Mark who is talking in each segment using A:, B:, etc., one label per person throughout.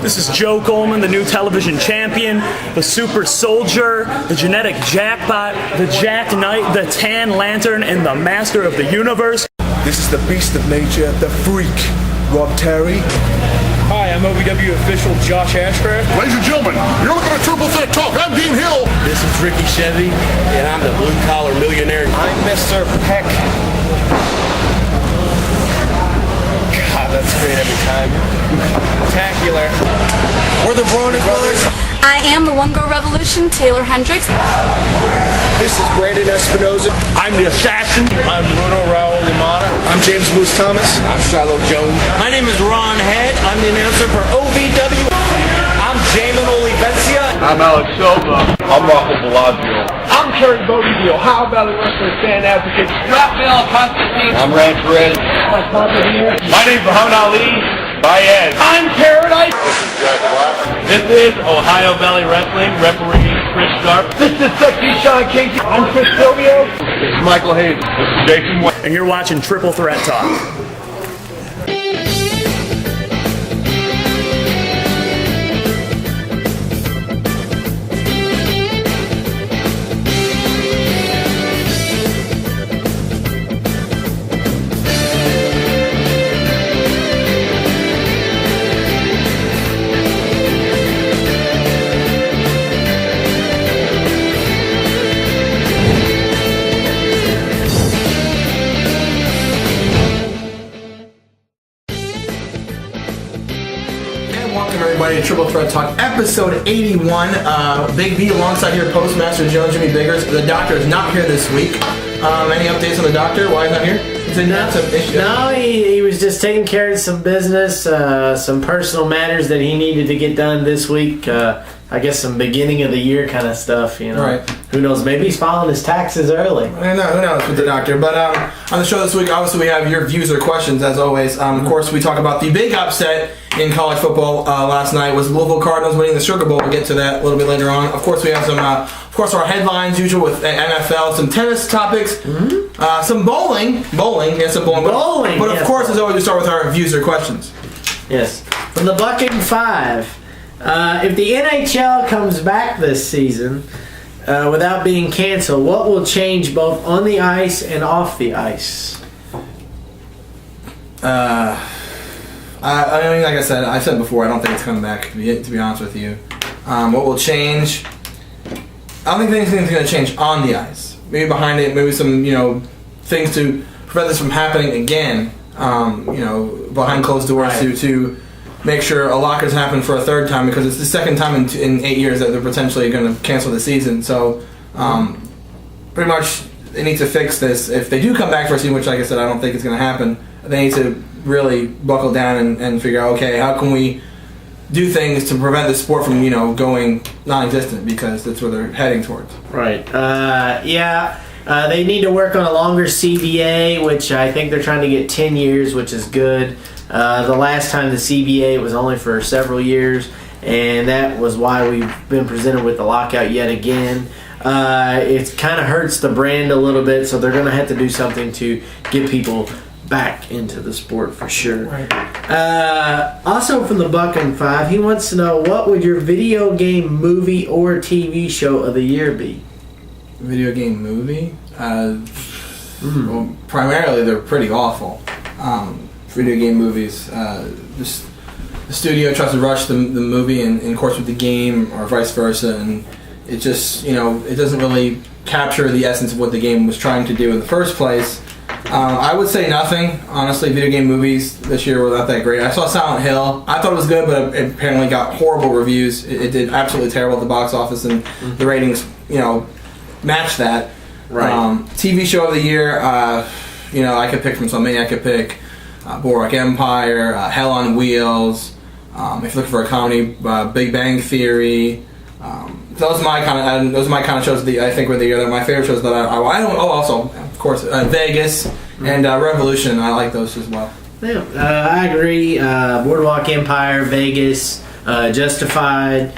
A: This is Joe Coleman, the new television champion, the super soldier, the genetic jackpot, the Jack Knight, the Tan Lantern, and the master of the universe.
B: This is the beast of nature, the freak, Rob Terry.
C: Hi, I'm OVW official Josh Ashcraft.
D: Ladies and gentlemen, you're looking at Triple Threat Talk. I'm Dean Hill.
E: This is Ricky Chevy, and I'm the blue-collar millionaire.
C: I'm Mr. Peck. God, that's great every time. Spectacular.
E: We're the Broner Brothers.
F: I am the One Girl Revolution, Taylor Hendricks.
C: This is Brandon Espinoza.
E: I'm the Assassin.
C: I'm Bruno Raul Limata.
B: I'm James Moose Thomas.
E: I'm Shiloh Jones.
G: My name is Ron Head. I'm the announcer for OVW.
C: I'm Jamin Olivencia.
D: I'm Alex Silva. I'm Rocco Bellagio.
C: I'm Kerry Bodie, the Ohio Valley Wrestling fan advocate.
G: Rafael Constantine.
E: I'm Rand Perez.
D: My name's Muhammad Ali. Baez.
C: I'm Paradise.
D: This is Jack Black.
G: This is Ohio Valley Wrestling referee Chris Sharp.
C: This is Sexy Sean Casey. I'm Chris Silvio.
D: This is Michael Hayes. This is Jason West.
A: And you're watching Triple Threat Talk.
H: Everybody, Triple Threat Talk, episode 81. Big B alongside here, Postmaster Joe, Jimmy Biggers. The doctor is not here this week. Any updates on the doctor? Why he's not here? He's in some issue.
I: No, he was just taking care of some business, some personal matters that he needed to get done this week. I guess some beginning of the year kind of stuff, you know.
H: Right.
I: Who knows? Maybe he's filing his taxes early.
H: I know, who knows with the doctor. But on the show this week, obviously we have your views or questions as always. Of course, we talk about the big upset in college football last night was Louisville Cardinals winning the Sugar Bowl. We'll get to that a little bit later on. Of course, we have some, our headlines usual with NFL, some tennis topics, some bowling. Yes, some bowling. But of course, as always, we start with our views or questions.
I: Yes. From the Bucket 5. If the NHL comes back this season without being canceled, what will change both on the ice and off the ice?
H: I mean, like I said before, I don't think it's coming back, to be honest with you. What will change? I don't think anything's going to change on the ice. Maybe behind it, maybe some, things to prevent this from happening again, behind closed doors to make sure a lock has happened for a third time, because it's the second time in 8 years that they're potentially going to cancel the season. So, pretty much they need to fix this. If they do come back for a season, which, like I said, I don't think it's going to happen, they need to really buckle down and figure out, okay, how can we do things to prevent the sport from, going non-existent, because that's where they're heading towards.
I: Right. They need to work on a longer CBA, which I think they're trying to get 10 years, which is good. The last time the CBA was only for several years, and that was why we've been presented with the lockout yet again. It kind of hurts the brand a little bit, so they're going to have to do something to get people back into the sport for sure. Right. Also from the Buckin 5, he wants to know, what would your video game, movie, or TV show of the year be?
H: Video game movie? Well, primarily they're pretty awful. Video game movies, just the studio tries to rush the movie in course with the game, or vice versa, and it just, it doesn't really capture the essence of what the game was trying to do in the first place. I would say nothing, honestly. Video game movies this year were not that great. I saw Silent Hill. I thought it was good, but it apparently got horrible reviews. It did absolutely terrible at the box office, and the ratings, matched that.
I: Right.
H: TV show of the year, I could pick from something. I could pick Boardwalk Empire, Hell on Wheels. If you're looking for a comedy, Big Bang Theory. Those are my kind of shows that I think were the year. My favorite shows that I don't. Oh, also, of course, Vegas and Revolution. I like those as well.
I: Yeah, I agree. Boardwalk Empire, Vegas, Justified.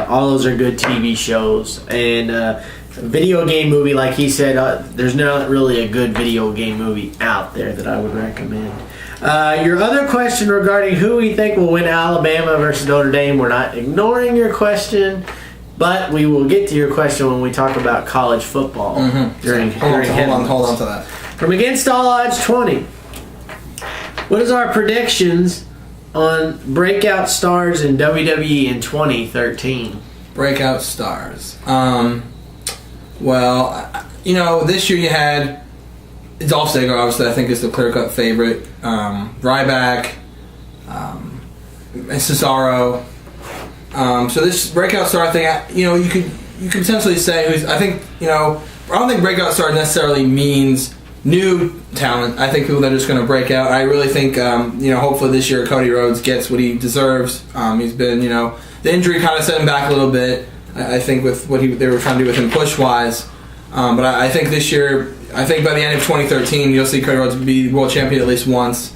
I: All those are good TV shows. And video game movie, like he said, there's not really a good video game movie out there that I would recommend. Your other question regarding who we think will win Alabama versus Notre Dame, we're not ignoring your question, but we will get to your question when we talk about college football during
H: hold on to that.
I: From Against All Odds 20, what is our predictions on breakout stars in WWE in 2013?
H: Breakout stars. Well, this year you had Dolph Ziggler, obviously, I think is the clear-cut favorite. Ryback, and Cesaro. So this breakout star thing, you could potentially say I don't think breakout star necessarily means new talent. I think people that are just going to break out. I really think, hopefully this year Cody Rhodes gets what he deserves. He's been, the injury kind of set him back a little bit. I think with what they were trying to do with him push-wise. But I think this year, by the end of 2013, you'll see Cody Rhodes be world champion at least once.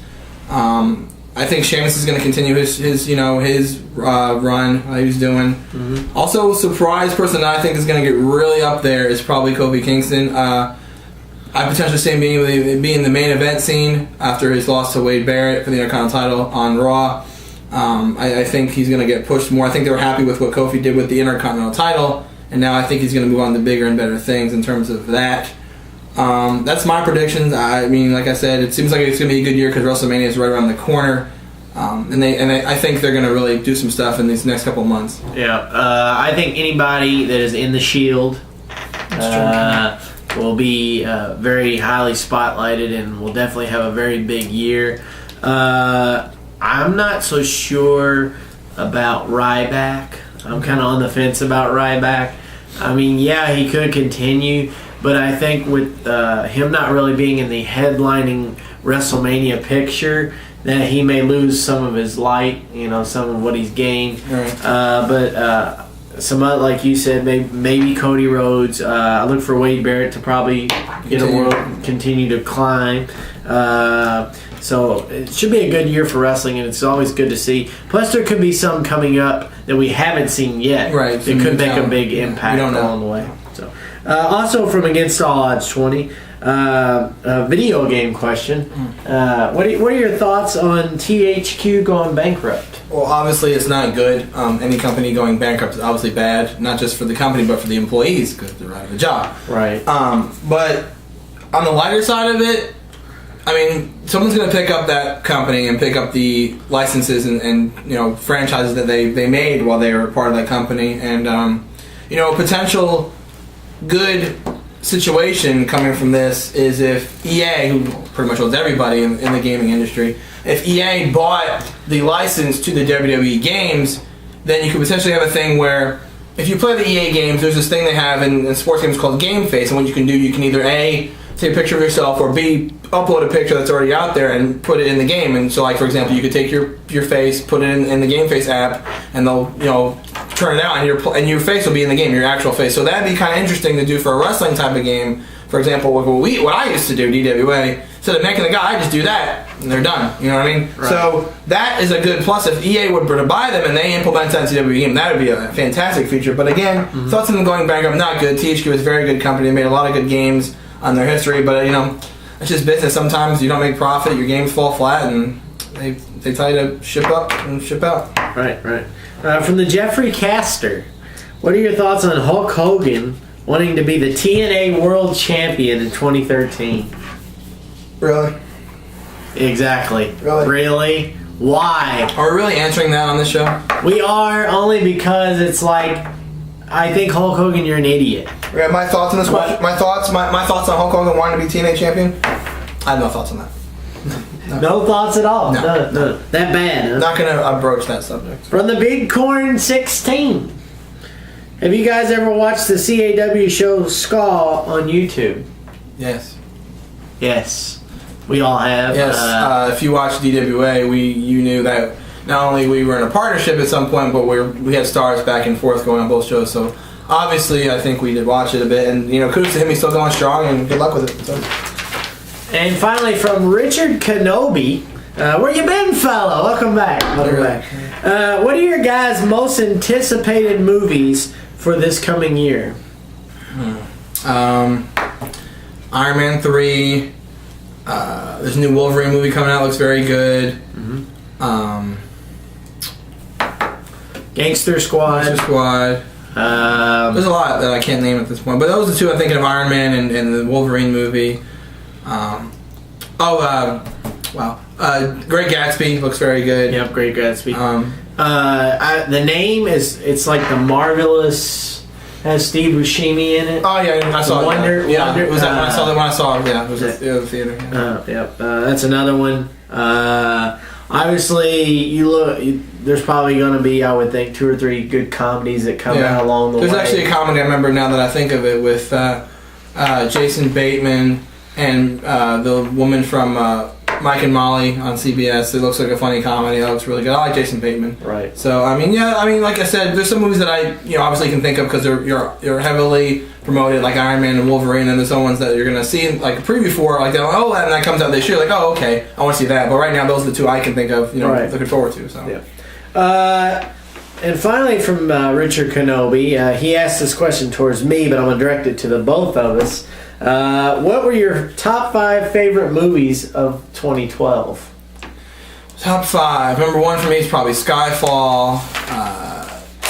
H: I think Sheamus is going to continue his run he was doing. Mm-hmm. Also, surprise person that I think is going to get really up there is probably Kofi Kingston. I potentially see him being the main event scene after his loss to Wade Barrett for the Intercontinental title on Raw. I think he's going to get pushed more. I think they were happy with what Kofi did with the Intercontinental title, and now I think he's going to move on to bigger and better things in terms of that. That's my predictions. I mean, like I said, it seems like it's going to be a good year because WrestleMania is right around the corner, and I think they're going to really do some stuff in these next couple of months.
I: Yeah, I think anybody that is in the Shield will be very highly spotlighted and will definitely have a very big year. I'm not so sure about Ryback. I'm kind of on the fence about Ryback. I mean, yeah, he could continue, but I think with him not really being in the headlining WrestleMania picture, that he may lose some of his light, some of what he's gained.
H: Right.
I: But some other, like you said, maybe Cody Rhodes. I look for Wade Barrett to probably continue to climb. So it should be a good year for wrestling, and it's always good to see. Plus, there could be some coming up that we haven't seen yet.
H: Right.
I: It could make a big impact along the way. So, also from Against All Odds 20, a video game question. What are your thoughts on THQ going bankrupt?
H: Well, obviously it's not good. Any company going bankrupt is obviously bad, not just for the company, but for the employees because they're out of a job.
I: Right.
H: But on the lighter side of it, I mean, someone's going to pick up that company and pick up the licenses and franchises that they made while they were part of that company. And, a potential good situation coming from this is if EA, who pretty much owns everybody in the gaming industry, if EA bought the license to the WWE games, then you could potentially have a thing where if you play the EA games, there's this thing they have in sports games called Game Face, and what you can do, you can either A, take a picture of yourself, or B, upload a picture that's already out there and put it in the game. And so, like, for example, you could take your face, put it in the Game Face app, and they'll turn it out, and your face will be in the game, your actual face. So that'd be kind of interesting to do for a wrestling type of game. For example, what I used to do, DWA, instead of making the guy, I just do that, and they're done. You know what I mean? Right. So that is a good plus. If EA were to buy them and they implement that into WWE game, that would be a fantastic feature. But again, thoughts on them going bankrupt, not good. THQ is a very good company. They made a lot of good games on their history, but it's just business. Sometimes you don't make profit, your games fall flat, and they tell you to ship up and ship out.
I: Right. From the Jeffrey Caster, what are your thoughts on Hulk Hogan wanting to be the TNA World Champion in 2013?
H: Really?
I: Exactly. Really? Why?
H: Are we really answering that on this show?
I: We are, only because it's like, I think Hulk Hogan, you're an idiot.
H: Okay, my thoughts on this question. My thoughts on Hulk Hogan wanting to be TNA champion. I have no thoughts on that.
I: No thoughts at all.
H: No.
I: That bad. Huh?
H: Not gonna broach that subject.
I: From the Big Corn 16. Have you guys ever watched the CAW show Skaw on YouTube?
H: Yes.
I: Yes. We all have.
H: Yes. If you watched DWA, you knew that not only we were in a partnership at some point, but we had stars back and forth going on both shows. So obviously, I think we did watch it a bit, and kudos to him. He's still going strong, and good luck with it. So.
I: And finally, from Richard Kenobi, where you been, fella? Welcome back. What are your guys' most anticipated movies for this coming year?
H: Iron Man 3, There's a new Wolverine movie coming out. Looks very good.
I: Gangster Squad.
H: There's a lot that I can't name at this point, but those are the two I'm thinking of: Iron Man and the Wolverine movie. Great Gatsby looks very good.
I: Yep, Great Gatsby. The name it's like the Marvelous. Has Steve Buscemi in it.
H: Oh yeah, I saw
I: Wonder,
H: it. Yeah,
I: Wonder,
H: it was that when I saw the one I saw. Yeah, it was at the theater. Yeah.
I: Yep, that's another one. Obviously, there's probably going to be, I would think, 2 or 3 good comedies that come out along the way.
H: There's actually a comedy I remember now that I think of it with Jason Bateman and the woman from Mike and Molly on CBS. It looks like a funny comedy. That looks really good. I like Jason Bateman.
I: Right.
H: So like I said, there's some movies that I obviously can think of because you're heavily promoted, like Iron Man and Wolverine, and there's some ones that you're gonna see like a preview for, like and that comes out this year. Like, oh, okay, I want to see that. But right now, those are the 2 I can think of. Looking forward to. So.
I: Yeah. And finally, from Richard Kenobi, he asked this question towards me, but I'm gonna direct it to the both of us. What were your top 5 favorite movies of 2012?
H: Top 5. Number 1 for me is probably Skyfall.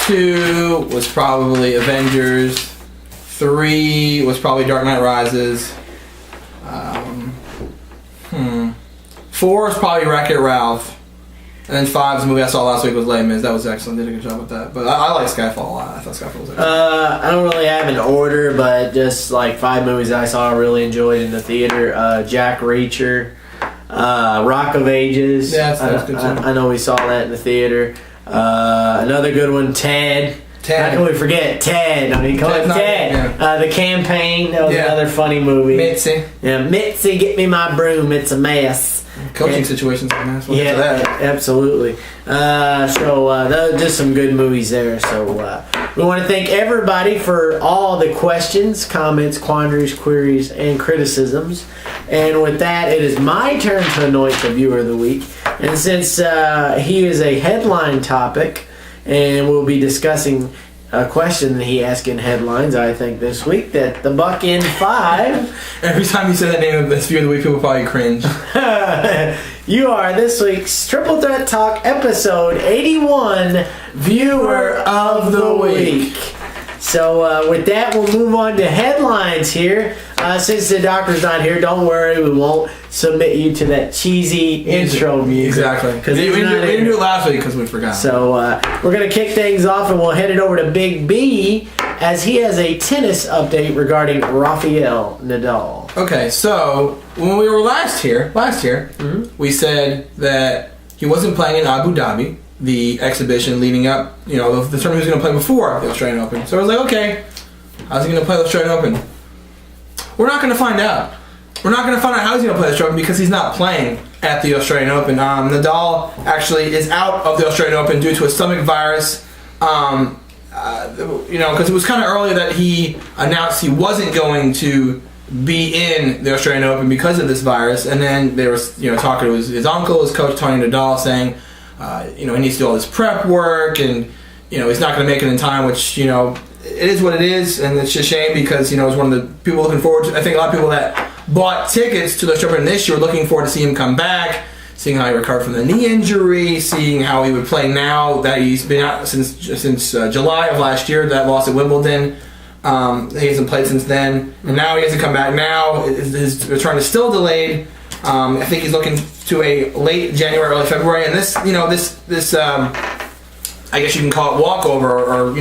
H: 2 was probably Avengers. 3 was probably Dark Knight Rises. 4 is probably Wreck-It Ralph. And then 5 is the movie I saw last week with Les Mis. That was excellent. Did a good job with that. But I like Skyfall a lot. I thought Skyfall was excellent.
I: I don't really have an order, but just like 5 movies that I saw I really enjoyed in the theater. Jack Reacher, Rock of Ages.
H: Yeah, that's good too.
I: I know we saw that in the theater. Another good one, Ted. How can we forget Ted? I mean, come on, Ted. Yeah. The Campaign. That was another funny movie.
H: Mitzi.
I: Yeah, Mitzi, get me my broom. It's a mess.
H: Coaching situations are nice.
I: Absolutely. Just some good movies there. So we want to thank everybody for all the questions, comments, quandaries, queries, and criticisms. And with that, it is my turn to anoint the Viewer of the Week. And since he is a headline topic, and we'll be discussing a question that he asked in headlines, I think, this week, that the Buck in 5.
H: Every time you say that name of this Viewer of the Week, people probably cringe.
I: You are this week's Triple Threat Talk episode 81 Viewer of the Week. So with that, we'll move on to headlines here. Since the doctor's not here, don't worry, we won't submit you to that cheesy intro music.
H: Exactly. Because we didn't do it last week because we forgot.
I: So we're going to kick things off, and we'll head it over to Big B as he has a tennis update regarding Rafael Nadal.
H: Okay, so when we were last here, we said that he wasn't playing in Abu Dhabi, the exhibition leading up, the tournament he was going to play before the Australian Open. So I was like, okay, how's he going to play the Australian Open? We're not going to find out. We're not going to find out how he's going to play the Australian Open because he's not playing at the Australian Open. Nadal actually is out of the Australian Open due to a stomach virus. Because it was kind of early that he announced he wasn't going to be in the Australian Open because of this virus, and then there was talking to his uncle, his coach Tony Nadal, saying he needs to do all this prep work, and he's not going to make it in time, which it is what it is, and it's a shame because it's one of the people looking forward to. I think a lot of people that bought tickets to the Australian Open this year were looking forward to see him come back, seeing how he recovered from the knee injury, seeing how he would play now that he's been out since July of last year, that loss at Wimbledon. He hasn't played since then, and now he has to come back. Now his return is still delayed. I think he's looking to a late January, early February, and this I guess you can call it walkover or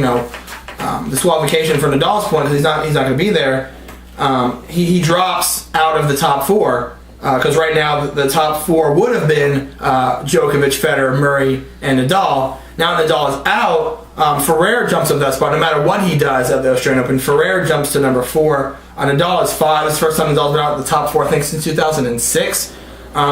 H: disqualification for Nadal's point because he's not going to be there. He drops out of the top 4 because right now the top 4 would have been Djokovic, Federer, Murray, and Nadal. Now Nadal is out. Ferrer jumps up that spot no matter what he does at the Australian Open. Ferrer jumps to number 4. Nadal is 5. It's the first time Nadal's been out of the top 4, I think, since 2006,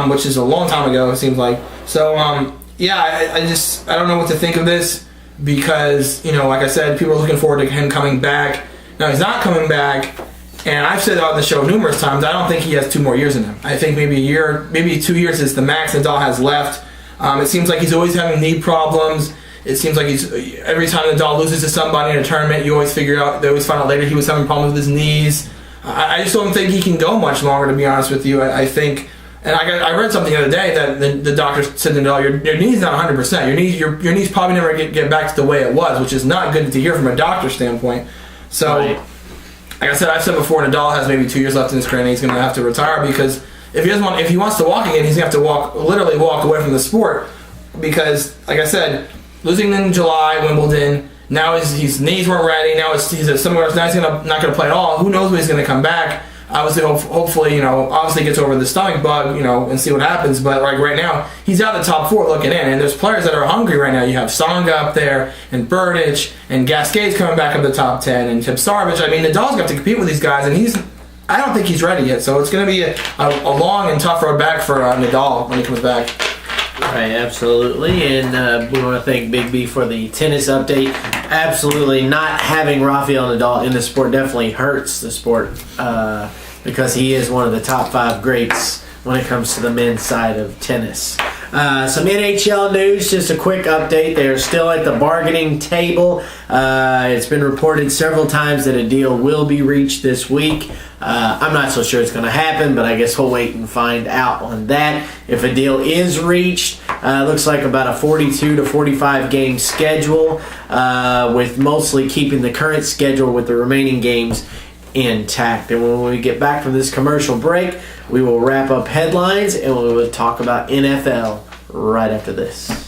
H: which is a long time ago, it seems like. So, I don't know what to think of this because, like I said, people are looking forward to him coming back. Now, he's not coming back, and I've said on the show numerous times, I don't think he has 2 more years in him. I think maybe a year, maybe 2 years is the max Nadal has left. It seems like he's always having knee problems. It seems like every time Nadal loses to somebody in a tournament, they always find out later he was having problems with his knees. I just don't think he can go much longer, to be honest with you. I think, and I read something the other day that the doctor said to Nadal, your knee's not 100%. Your knee's probably never get back to the way it was, which is not good to hear from a doctor's standpoint. So,
I: Right.
H: like I said, I've said before, Nadal has maybe 2 years left in his career, and he's going to have to retire because if he wants to walk again, he's going to have to literally walk away from the sport because, like I said, losing in July, Wimbledon. Now his knees weren't ready. Now he's somewhere else. Now he's not going to play at all. Who knows when he's going to come back? Obviously, hopefully, obviously gets over the stomach bug, and see what happens. But like right now, he's out of the top 4 looking in, and there's players that are hungry right now. You have Tsonga up there, and Berdych, and Gasquet's coming back up the top 10, and Tipsarevic. I mean, Nadal's got to compete with these guys, and I don't think he's ready yet. So it's going to be a long and tough road back for Nadal when he comes back.
I: Right, absolutely, and we want to thank Big B for the tennis update. Absolutely, not having Rafael Nadal in the sport definitely hurts the sport because he is one of the top 5 greats when it comes to the men's side of tennis. Some NHL news, just a quick update. They're still at the bargaining table. It's been reported several times that a deal will be reached this week. I'm not so sure it's going to happen, but I guess we'll wait and find out on that. If a deal is reached, looks like about a 42 to 45 game schedule, with mostly keeping the current schedule with the remaining games intact. And when we get back from this commercial break, we will wrap up headlines and we will talk about NFL right after this.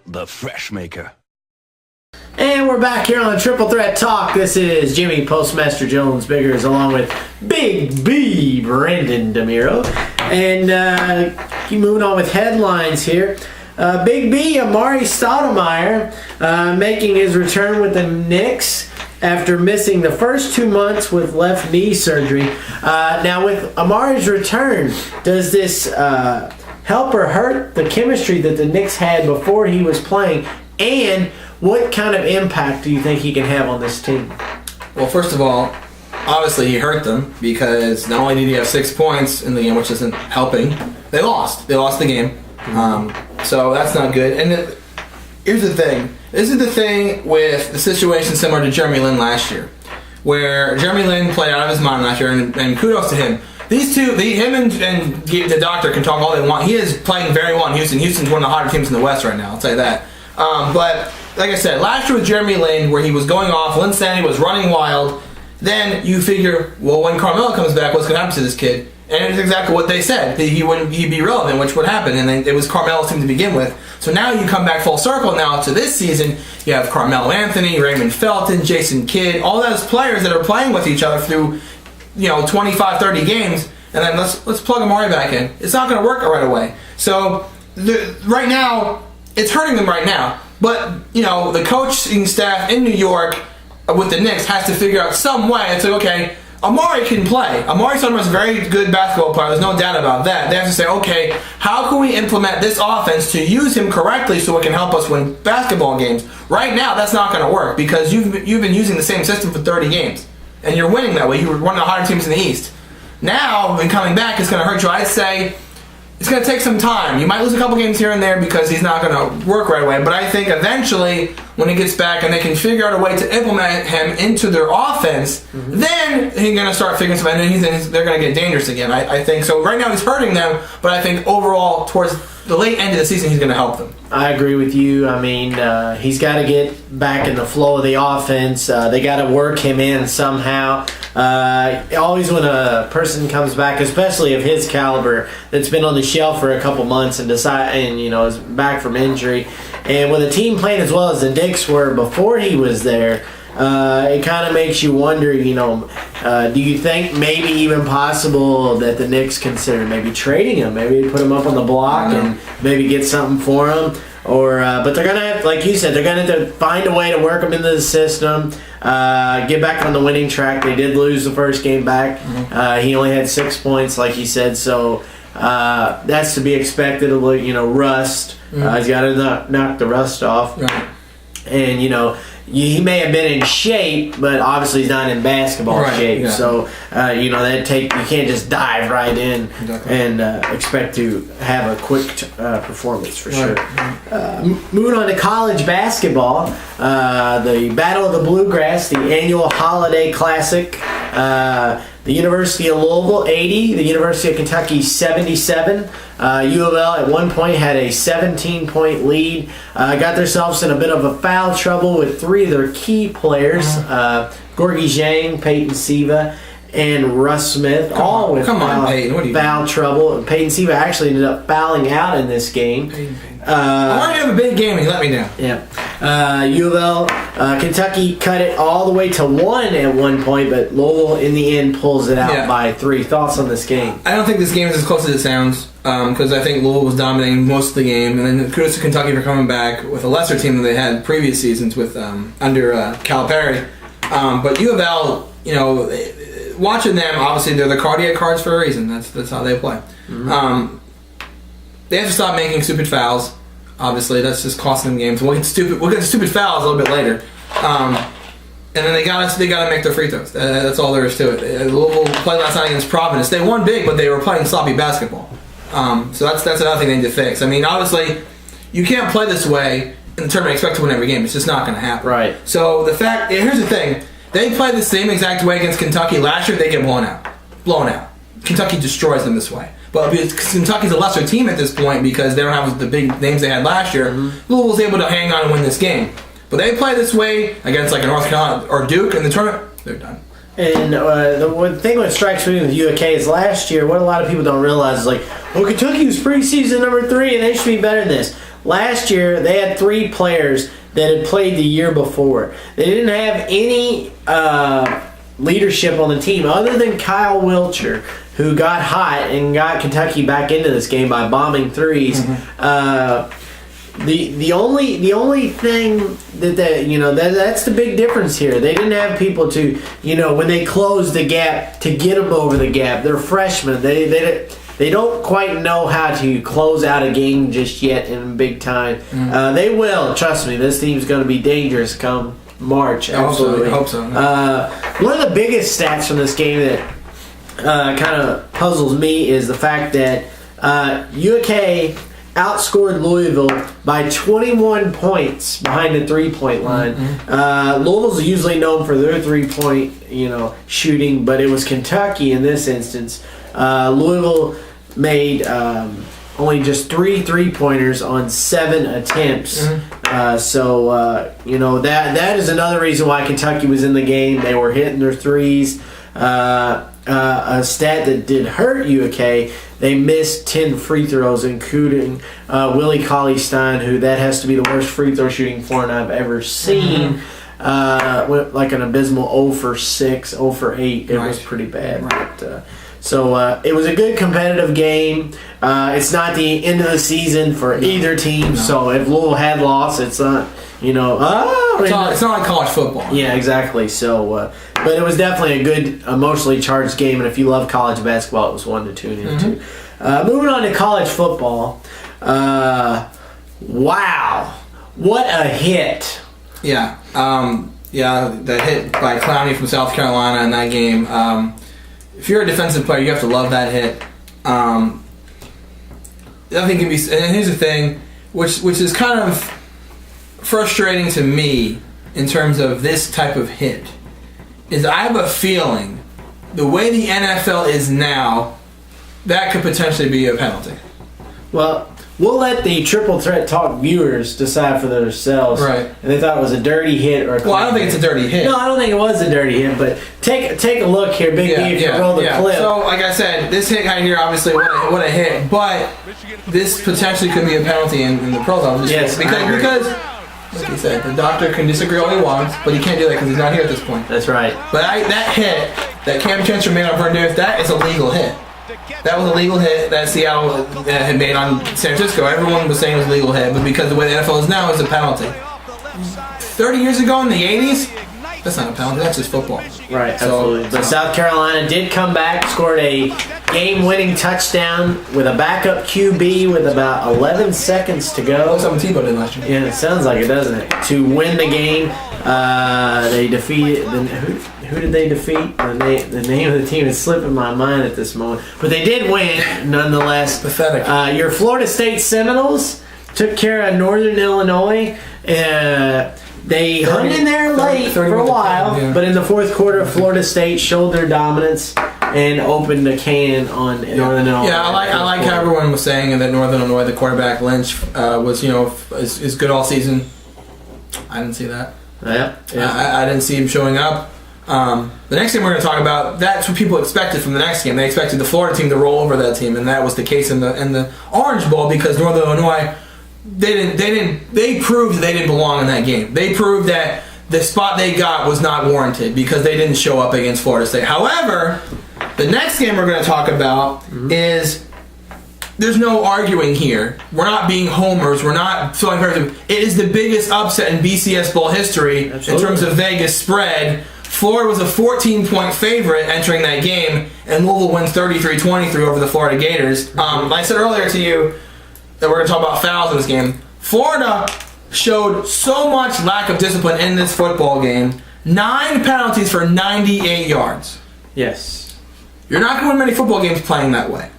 J: The Fresh Maker.
I: And we're back here on Triple Threat Talk. This is Jimmy Postmaster Jones Biggers along with Big B Brendan DeMiro. And keep moving on with headlines here. Big B, Amari Stoudemire, making his return with the Knicks after missing the first 2 months with left knee surgery. Now with Amari's return, does this help or hurt the chemistry that the Knicks had before he was playing? And what kind of impact do you think he can have on this team?
H: Well, first of all, obviously he hurt them because not only did he have 6 points in the game, which isn't helping, they lost. They lost the game. So that's not good. And here's the thing. This is the thing with the situation similar to Jeremy Lin last year, where Jeremy Lin played out of his mind last year, and kudos to him. These two, him and the doctor can talk all they want. He is playing very well in Houston. Houston's one of the hotter teams in the West right now, I'll tell you that. But, like I said, last year with Jeremy Lin, where he was going off, Lin Sandy was running wild, then you figure, well, when Carmelo comes back, what's going to happen to this kid? And it's exactly what they said. He'd be relevant, which would happen. And then it was Carmelo's team to begin with. So now you come back full circle now to this season. You have Carmelo Anthony, Raymond Felton, Jason Kidd, all those players that are playing with each other through 25, 30 games, and then let's plug Amari back in. It's not going to work right away. So right now, it's hurting them right now. But the coaching staff in New York with the Knicks has to figure out some way. It's like, okay, Amari can play. Amari Stoudemire is a very good basketball player. There's no doubt about that. They have to say, okay, how can we implement this offense to use him correctly so it can help us win basketball games? Right now, that's not going to work because you've been using the same system for 30 games. And you're winning that way. You were one of the hotter teams in the East. Now, when coming back, it's going to hurt you. I'd say it's going to take some time. You might lose a couple games here and there because he's not going to work right away. But I think eventually, when he gets back and they can figure out a way to implement him into their offense, then he's going to start figuring something out, and they're going to get dangerous again. I think so. Right now, he's hurting them, but I think overall, towards the late end of the season, he's going to help them.
I: I agree with you. I mean, he's got to get back in the flow of the offense. They got to work him in somehow. Always when a person comes back, especially of his caliber, that's been on the shelf for a couple months and is back from injury, and with a team playing as well as the Knicks were before he was there, it kind of makes you wonder. Do you think maybe even possible that the Knicks consider maybe trading him, maybe put him up on the block and maybe get something for him? but they're gonna have, like you said, they're gonna have to find a way to work them into the system, get back on the winning track. They did lose the first game back. He only had 6 points, like he said, so that's to be expected. Rust. He's got to knock the rust off,
H: Right.
I: and he may have been in shape, but obviously he's not in basketball shape.
H: Yeah.
I: So you can't just dive right in and expect to have a quick performance for sure. Moving on to college basketball, the Battle of the Bluegrass, the annual holiday classic. The University of Louisville 80, the University of Kentucky 77. U of L at one point had a 17-point lead. Got themselves in a bit of a foul trouble with 3 of their key players, Gorgie Zhang, Peyton Siva, and Russ Smith, all with foul trouble. And Peyton Siva actually ended up fouling out in this game.
H: I wanted to have a big game and he let me down.
I: Yeah. U of L, Kentucky cut it all the way to 1 at one point, but Louisville in the end pulls it out by 3. Thoughts on this game?
H: I don't think this game is as close as it sounds, because I think Louisville was dominating most of the game, and then kudos to Kentucky for coming back with a lesser team than they had previous seasons with under Calipari. But U of L, watching them, obviously they're the cardiac cards for a reason. That's how they play. They have to stop making stupid fouls. Obviously, that's just costing them games. We'll get to stupid fouls a little bit later. And then they gotta make their free throws. That's all there is to it. Louisville played last night against Providence. They won big, but they were playing sloppy basketball. So that's another thing they need to fix. I mean, obviously, you can't play this way in the tournament and expect to win every game. It's just not going to happen.
I: Right.
H: So here's the thing: they played the same exact way against Kentucky last year. They get blown out. Kentucky destroys them this way. But because Kentucky's a lesser team at this point because they don't have the big names they had last year, Louisville's able to hang on and win this game. But they play this way against like a North Carolina or Duke in the tournament, they're done.
I: And the one thing that strikes me with UK is last year, what a lot of people don't realize is Kentucky was preseason number 3 and they should be better than this. Last year, they had 3 players that had played the year before. They didn't have any leadership on the team other than Kyle Wilcher, who got hot and got Kentucky back into this game by bombing threes. The only thing that's the big difference here. They didn't have people to when they closed the gap to get them over the gap. They're freshmen. They don't quite know how to close out a game just yet in big time. They will. Trust me. This team's going to be dangerous come March. Absolutely.
H: I hope so.
I: One of the biggest stats from this game that kind of puzzles me is the fact that UK outscored Louisville by 21 points behind the 3-point line. Louisville's usually known for their 3-point, shooting, but it was Kentucky in this instance. Louisville made only just 3 3-pointers on 7 attempts. So that is another reason why Kentucky was in the game. They were hitting their threes. A stat that did hurt UK, they missed 10 free throws, including Willie Cauley-Stein, who that has to be the worst free throw shooting foreign I've ever seen. Went like an abysmal 0 for 6, 0 for 8. It was pretty bad. But, so it was a good competitive game. It's not the end of the season for either team, so if Louisville had lost, it's not, it's
H: not like college football.
I: Yeah, exactly. So, but it was definitely a good emotionally charged game, and if you love college basketball, it was one to tune into. Moving on to college football. Wow, what a hit!
H: Yeah, the hit by Clowney from South Carolina in that game. If you're a defensive player, you have to love that hit. Nothing can be. And here's the thing, which is kind of frustrating to me in terms of this type of hit, is I have a feeling the way the NFL is now, that could potentially be a penalty.
I: Well, we'll let the Triple Threat Talk viewers decide for themselves.
H: Right.
I: And they thought it was a dirty hit or a
H: Well, I don't think it's a dirty hit.
I: No, I don't think it was a dirty hit, but take a look here, Big D, if you roll the clip.
H: So, like I said, this hit right here, obviously, what a hit. But this potentially could be a penalty in the Pro Bowl.
I: Yes,
H: because, like you said, the doctor can disagree all he wants, but he can't do that because he's not here at this point.
I: That's right.
H: But that hit that Cam Chancellor made on Vernier, that is a legal hit. That was a legal hit that Seattle had made on San Francisco. Everyone was saying it was a legal hit, but because the way the NFL is now, it's a penalty. 30 years ago in the 80s, that's not a penalty, that's just football.
I: Right, absolutely. But South Carolina did come back, scored a game-winning touchdown with a backup QB with about 11 seconds to go.
H: That's something Tebow did last year.
I: Yeah, it sounds like it, doesn't it? To win the game, they defeated. Who did they defeat? The name of the team is slipping my mind at this moment. But they did win, nonetheless.
H: Pathetic.
I: Your Florida State Seminoles took care of Northern Illinois. They hung in there late for a while, but in the fourth quarter, Florida State showed their dominance and opened the can on Northern Illinois.
H: Yeah, I like how everyone was saying that Northern Illinois, the quarterback Lynch, was is good all season. I didn't see that.
I: Yeah.
H: I didn't see him showing up. The next game we're going to talk about, that's what people expected from the next game. They expected the Florida team to roll over that team, and that was the case in the Orange Bowl because Northern Illinois. They proved that they didn't belong in that game. They proved that the spot they got was not warranted because they didn't show up against Florida State. However, the next game we're going to talk about is there's no arguing here. We're not being homers. We're not throwing hurt. It is the biggest upset in BCS Bowl history in terms of Vegas spread. Florida was a 14-point favorite entering that game, and Louisville wins 33-23 over the Florida Gators. Like I said earlier to you, that we're going to talk about fouls in this game. Florida showed so much lack of discipline in this football game. 9 penalties for 98 yards.
I: Yes.
H: You're not going to win many football games playing that way.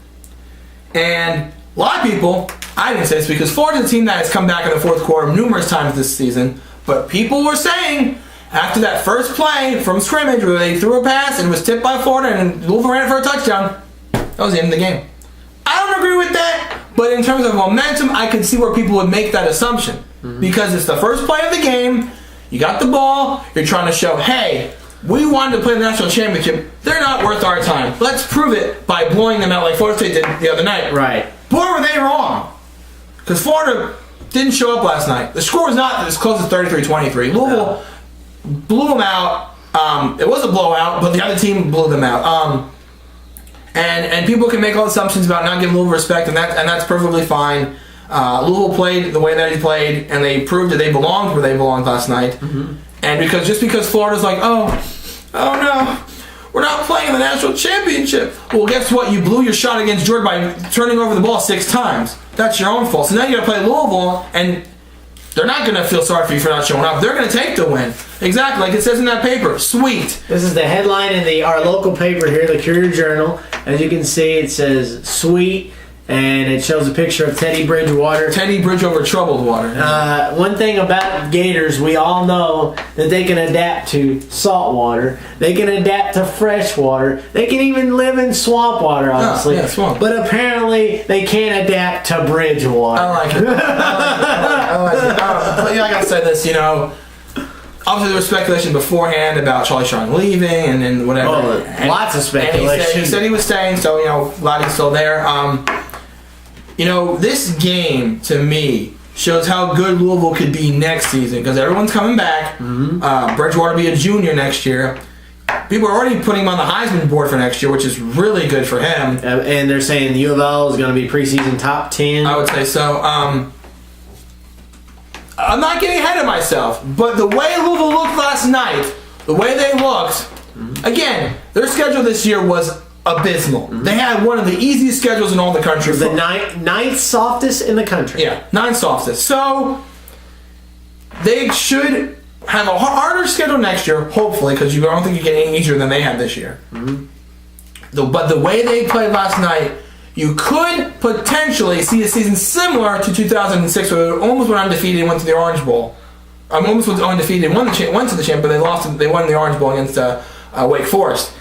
H: And a lot of people, I didn't say this because Florida's a team that has come back in the fourth quarter numerous times this season, but people were saying after that first play from scrimmage where they threw a pass and it was tipped by Florida and Louisville ran it for a touchdown, that was the end of the game. I don't agree with that. But in terms of momentum, I could see where people would make that assumption. Because it's the first play of the game, you got the ball, you're trying to show, hey, we wanted to play the national championship, they're not worth our time. Let's prove it by blowing them out like Florida State did the other night.
I: Right.
H: Boy, were they wrong. Because Florida didn't show up last night. The score was not as close as 33-23. Louisville blew them out. It was a blowout, but the other team blew them out. And people can make all assumptions about not giving Louisville respect, and that's perfectly fine. Louisville played the way that he played, and they proved that they belonged where they belonged last night. And because Florida's like, oh no, we're not playing the national championship. Well, guess what? You blew your shot against Georgia by turning over the ball 6 times. That's your own fault. So now you got to play Louisville, and they're not going to feel sorry for you for not showing up. They're going to take the win. Exactly, like it says in that paper. Sweet.
I: This is the headline in our local paper here, the Courier-Journal. As you can see, it says "sweet," and it shows a picture of Teddy Bridgewater.
H: Teddy Bridge over troubled water.
I: One thing about Gators, we all know that they can adapt to salt water. They can adapt to fresh water. They can even live in swamp water, obviously.
H: Yeah, swamp.
I: But apparently, they can't adapt to Bridgewater.
H: I like it. I like it. Like I said, this, obviously there was speculation beforehand about Charlie Strong leaving and then whatever.
I: Lots of speculation.
H: And he said he was staying, so glad he's still there. This game to me shows how good Louisville could be next season because everyone's coming back. Bridgewater will be a junior next year. People are already putting him on the Heisman board for next year, which is really good for him.
I: And they're saying the U of L is going to be preseason top 10.
H: I would say so. I'm not getting ahead of myself, but the way Louisville looked last night, the way they looked, again, their schedule this year was abysmal. They had one of the easiest schedules in all the country.
I: The ninth softest in the country.
H: Yeah, 9th softest. So they should have a harder schedule next year, hopefully, because I don't think you get any easier than they had this year. But the way they played last night, you could potentially see a season similar to 2006, where they almost went undefeated and went to the Orange Bowl. Almost went undefeated and went to the champ, but they lost. They won the Orange Bowl against Wake Forest.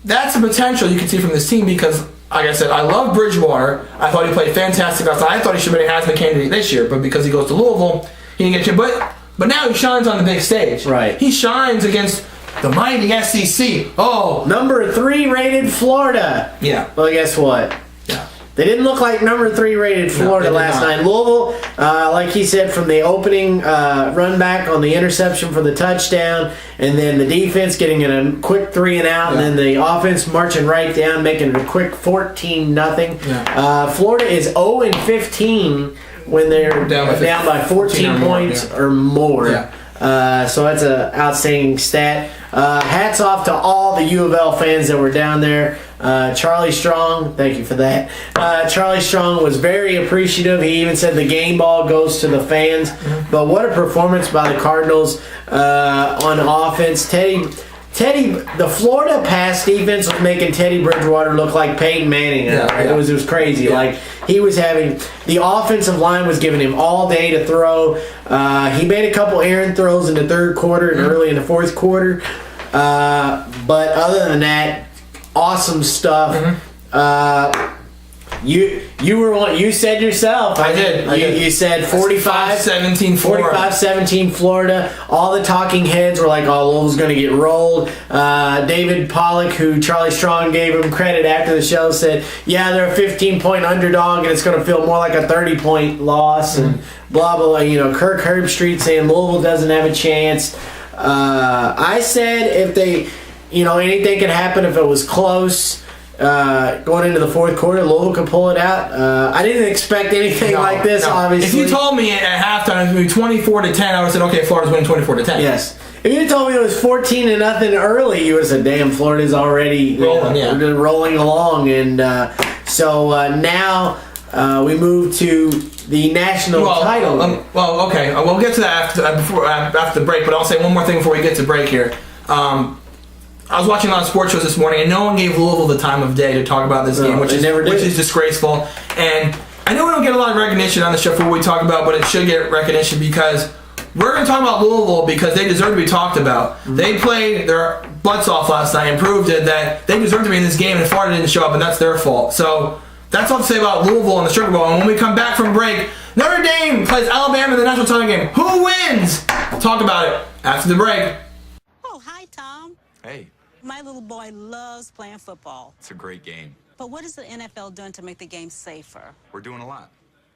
H: That's a potential you can see from this team because, like I said, I love Bridgewater. I thought he played fantastic last night. I thought he should have been a Heisman candidate this year, but because he goes to Louisville, he didn't get a But now he shines on the big stage.
I: Right.
H: He shines against the mighty SEC. Oh,
I: number 3 rated Florida.
H: Yeah.
I: Well, guess what?
H: Yeah.
I: They didn't look like number 3 rated Florida last night. Louisville, like he said, from the opening run back on the interception for the touchdown, and then the defense getting in a quick 3 and out, and then the offense marching right down, making it a quick 14-0. Florida is 0-15 when they're down by 14 points or more. So that's an outstanding stat. Hats off to all the U of L fans that were down there. Charlie Strong, thank you for that. Charlie Strong was very appreciative. He even said the game ball goes to the fans. But what a performance by the Cardinals on offense. The Florida pass defense was making Teddy Bridgewater look like Peyton Manning. It was crazy. Like, he was having, the offensive line was giving him all day to throw. He made a couple errant throws in the third quarter and early in the fourth quarter. But other than that, awesome stuff. You said yourself.
H: I did.
I: You said
H: 45-17 Florida.
I: 45-17 Florida. All the talking heads were like, "Oh, Louisville's going to get rolled." David Pollock, who Charlie Strong gave him credit after the show, said, "Yeah, they're a 15-point underdog, and it's going to feel more like a 30-point loss." And blah blah. Kirk Herbstreit saying Louisville doesn't have a chance. I said if they, anything could happen if it was close. Going into the fourth quarter, Louisville could pull it out. I didn't expect anything like this, obviously.
H: If you told me at halftime it was going to be 24-10, I would have said, okay, Florida's winning 24-10.
I: Yes. If you told me it was 14-0 early, you would have said, damn, Florida's already rolling along. And so now we move to the national title.
H: Okay. We'll get to that after the break, but I'll say one more thing before we get to break here. I was watching a lot of sports shows this morning, and no one gave Louisville the time of day to talk about this game, which is disgraceful. And I know we don't get a lot of recognition on the show for what we talk about, but it should get recognition because we're going to talk about Louisville because they deserve to be talked about. They played their butts off last night and proved that they deserve to be in this game, and Florida didn't show up, and that's their fault. So that's all to say about Louisville and the Sugar Bowl. And when we come back from break, Notre Dame plays Alabama in the national title game. Who wins? We'll talk about it after the break.
K: Oh, hi, Tom.
L: Hey.
K: My little boy loves playing football.
L: It's a great game.
K: But what is the NFL doing to make the game safer?
L: We're doing a lot.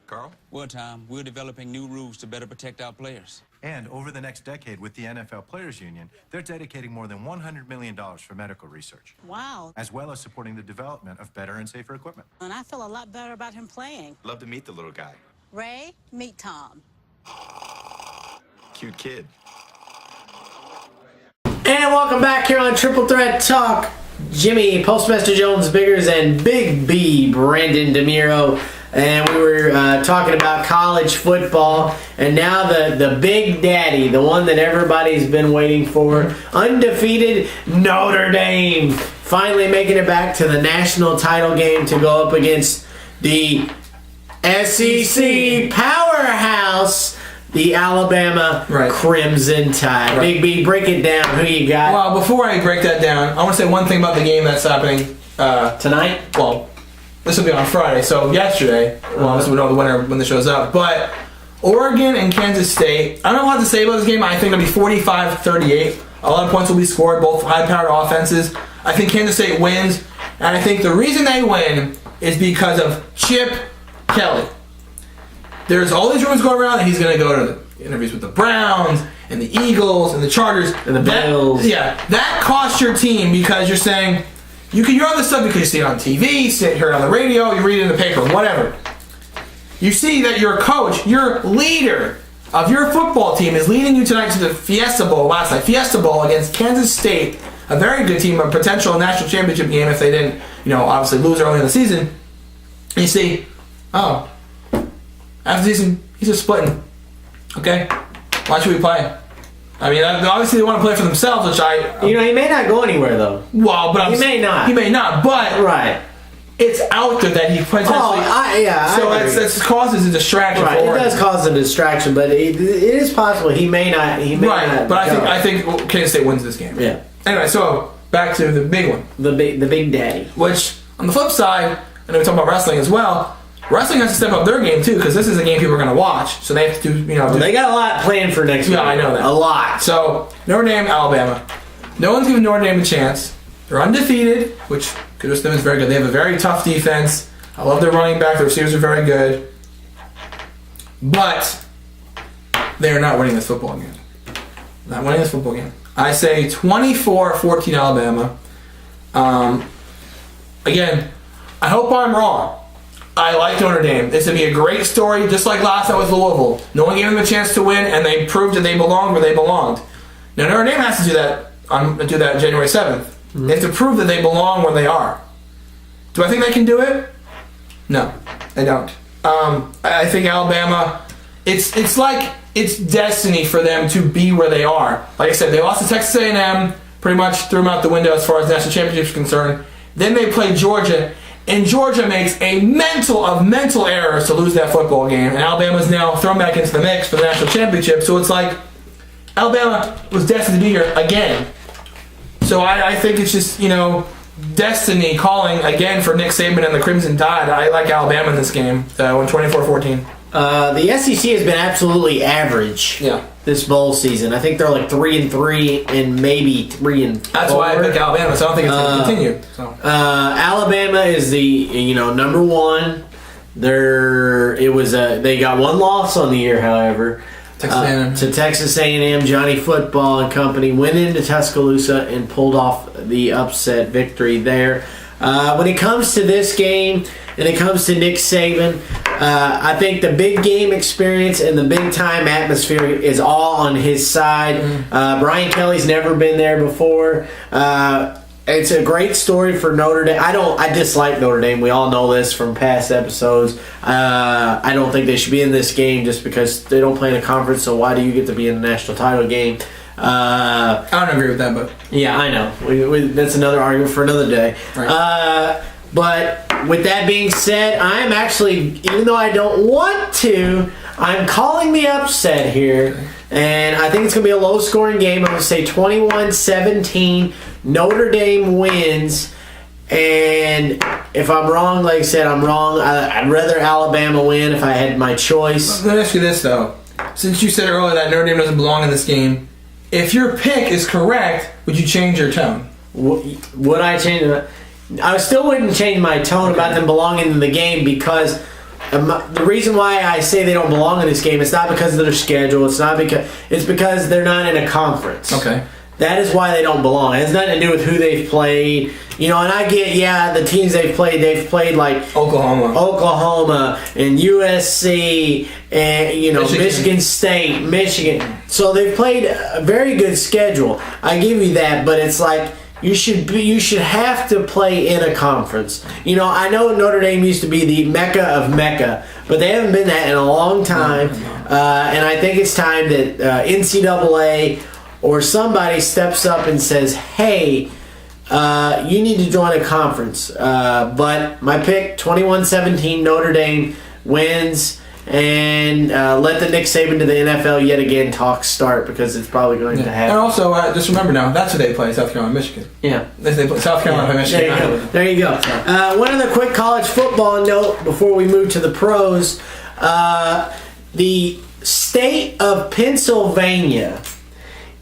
L: Carl?
M: Well, Tom, we're developing new rules to better protect our players.
N: And over the next decade with the NFL Players Union, they're dedicating more than $100 million for medical research.
K: Wow.
N: As well as supporting the development of better and safer equipment.
K: And I feel a lot better about him playing.
L: Love to meet the little guy.
K: Ray, meet Tom.
L: Cute kid.
I: And welcome back here on Triple Threat Talk. Jimmy, Postmaster Jones Biggers, and Big B, Brandon DeMiro. And we were talking about college football. And now the Big Daddy, the one that everybody's been waiting for. Undefeated Notre Dame. Finally making it back to the national title game to go up against the SEC powerhouse, the Alabama Crimson Tide. Big B, break it down. Who you got?
H: Well, before I break that down, I want to say one thing about the game that's happening
I: tonight.
H: Well, this will be on Friday, so yesterday. Well, this will know the winner when the show's up. But Oregon and Kansas State. I don't know what to say about this game. I think it'll be 45-38. A lot of points will be scored, both high-powered offenses. I think Kansas State wins, and I think the reason they win is because of Chip Kelly. There's all these rumors going around that he's going to go to the interviews with the Browns and the Eagles and the Chargers
I: and the Bills.
H: That costs your team because you're saying you can hear all this stuff because you see it on TV, hear it on the radio, you read it in the paper, whatever. You see that your coach, your leader of your football team is leading you tonight to the Fiesta Bowl last night. Fiesta Bowl against Kansas State, a very good team, a potential national championship game if they didn't, obviously lose early in the season. And you see, after the season, he's just splitting. Okay? Why should we play? I mean, obviously they want to play for themselves, which
I: he may not go anywhere, though.
H: Well, but
I: he may not.
H: He may not, but it's out there that he potentially. So that causes a distraction.
I: Right, it does cause a distraction, but it is possible he may not. Not
H: but I think Kansas State wins this game.
I: Yeah.
H: Anyway, so back to the big one,
I: the Big Daddy.
H: Which on the flip side, I know we talk about wrestling as well. Wrestling has to step up their game too because this is a game people are going to watch. So they have to do,
I: they got a lot planned for next week.
H: Yeah, I know that.
I: A lot.
H: So Notre Dame, Alabama. No one's giving Notre Dame a chance. They're undefeated, which kudos to them is very good. They have a very tough defense. I love their running back. Their receivers are very good. But they are not winning this football game. Not winning this football game. I say 24-14 Alabama. Again, I hope I'm wrong. I like Notre Dame. This would be a great story, just like last night with Louisville. No one gave them a chance to win, and they proved that they belonged where they belonged. Now Notre Dame has to do that January 7th. They have to prove that they belong where they are. Do I think they can do it? No, I don't. I think Alabama, it's like it's destiny for them to be where they are. Like I said, they lost to Texas A&M, pretty much threw them out the window as far as national championship is concerned. Then they play Georgia, and Georgia makes a mental errors to lose that football game, and Alabama's now thrown back into the mix for the national championship. So it's like Alabama was destined to be here again. So I think it's just, destiny calling again for Nick Saban and the Crimson Tide. I like Alabama in this game, so in 24-14.
I: The SEC has been absolutely average this bowl season. I think they're like 3-3 and maybe 3-4.
H: That's why I pick Alabama, so I don't think it's going to continue. So.
I: Alabama is the number one. They got one loss on the year, however. To Texas A&M, Johnny Football and company went into Tuscaloosa and pulled off the upset victory there. When it comes to this game, and it comes to Nick Saban, I think the big game experience and the big time atmosphere is all on his side. Brian Kelly's never been there before. It's a great story for Notre Dame. I dislike Notre Dame. We all know this from past episodes. I don't think they should be in this game just because they don't play in a conference, so why do you get to be in the national title game?
H: I don't agree with that, but...
I: Yeah, I know. That's another argument for another day. Right. But with that being said, I'm actually, even though I don't want to, I'm calling the upset here. Okay. And I think it's going to be a low-scoring game. I'm going to say 21-17. Notre Dame wins. And if I'm wrong, like I said, I'm wrong. I'd rather Alabama win if I had my choice.
H: Let me ask you this, though. Since you said earlier that Notre Dame doesn't belong in this game, if your pick is correct, would you change your tone?
I: Would I change it? I still wouldn't change my tone about them belonging in the game because the reason why I say they don't belong in this game, it's not because of their schedule. It's because they're not in a conference.
H: Okay.
I: That is why they don't belong. It has nothing to do with who they've played. And I get, the teams they've played like Oklahoma and USC and, Michigan State, Michigan. So they've played a very good schedule. I give you that, but it's like you should have to play in a conference. I know Notre Dame used to be the Mecca of Mecca, but they haven't been that in a long time. And I think it's time that NCAA or somebody steps up and says, hey, you need to join a conference. But my pick, 21-17, Notre Dame wins. And let the Nick Saban to the NFL yet again talk start because it's probably going to happen.
H: And also, just remember now, that's who they play, South Carolina, Michigan.
I: Yeah.
H: They play South Carolina, Michigan.
I: There you go. One other quick college football note before we move to the pros. The state of Pennsylvania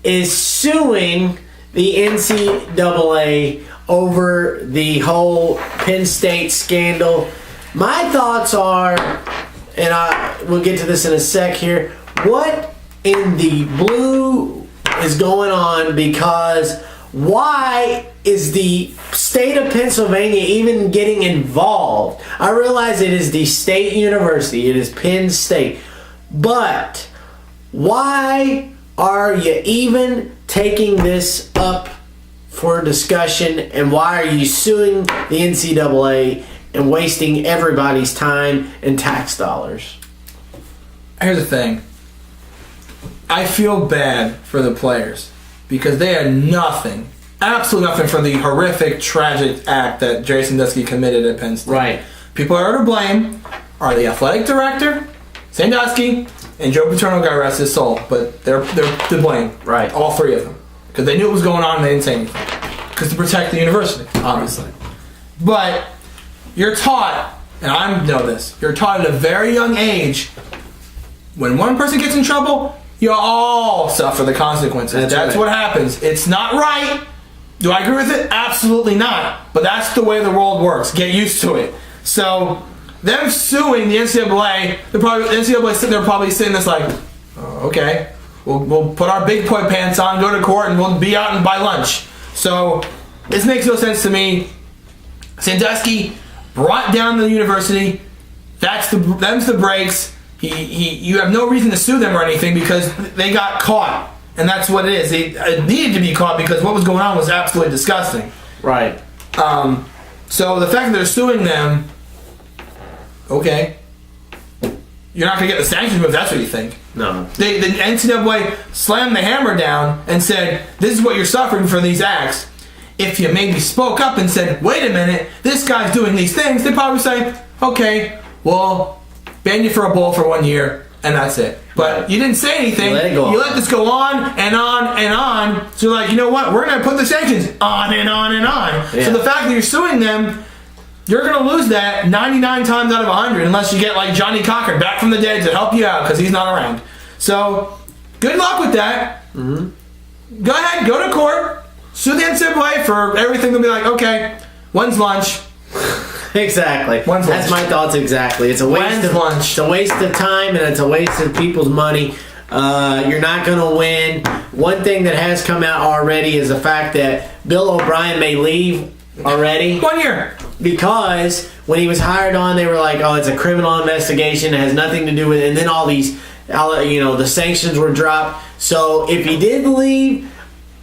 I: is suing the NCAA over the whole Penn State scandal. My thoughts are, and we'll get to this in a sec here, what in the blue is going on? Because why is the state of Pennsylvania even getting involved? I realize it is the state university, it is Penn State, but why are you even taking this up for discussion, and why are you suing the NCAA and wasting everybody's time and tax dollars?
H: Here's the thing. I feel bad for the players because they had nothing, absolutely nothing for the horrific, tragic act that Jerry Sandusky committed at Penn State.
I: Right.
H: People that are to blame are the athletic director, Sandusky, and Joe Paterno, God rest his soul, but they're to blame.
I: Right.
H: All three of them. Because they knew what was going on and they didn't say anything. Because to protect the university, obviously. But you're taught, and I know this, you're taught at a very young age, when one person gets in trouble, you all suffer the consequences. That's what happens. It's not right. Do I agree with it? Absolutely not. But that's the way the world works. Get used to it. So them suing the NCAA, the NCAA sitting there probably saying this like, oh, okay, we'll put our big boy pants on, go to court, and we'll be out and buy lunch. So this makes no sense to me. Sandusky brought down the university. Them's the breaks. You have no reason to sue them or anything because they got caught, and that's what it is. They needed to be caught because what was going on was absolutely disgusting.
I: Right.
H: So the fact that they're suing them, okay, you're not going to get the sanctions if that's what you think.
I: No.
H: The NCAA slammed the hammer down and said, this is what you're suffering for these acts. If you maybe spoke up and said, wait a minute, this guy's doing these things, they'd probably say, okay, well, ban you for a bowl for 1 year, and that's it. But you didn't say anything. You let this go on and on and on. So you're like, you know what? We're going to put the sanctions on and on and on.
I: Yeah.
H: So the fact that you're suing them, you're going to lose that 99 times out of 100 unless you get like Johnny Cochran back from the dead to help you out because he's not around. So good luck with that. Mm-hmm. Go ahead, go to court, sue the NCAA for everything. They'll be like, okay, when's lunch?
I: Exactly. That's my thoughts exactly. It's a waste of lunch. It's a waste of time and it's a waste of people's money. You're not going to win. One thing that has come out already is the fact that Bill O'Brien may leave already.
H: 1 year.
I: Because when he was hired on, they were like, oh, it's a criminal investigation. It has nothing to do with it. And then all these, the sanctions were dropped. So if he did leave,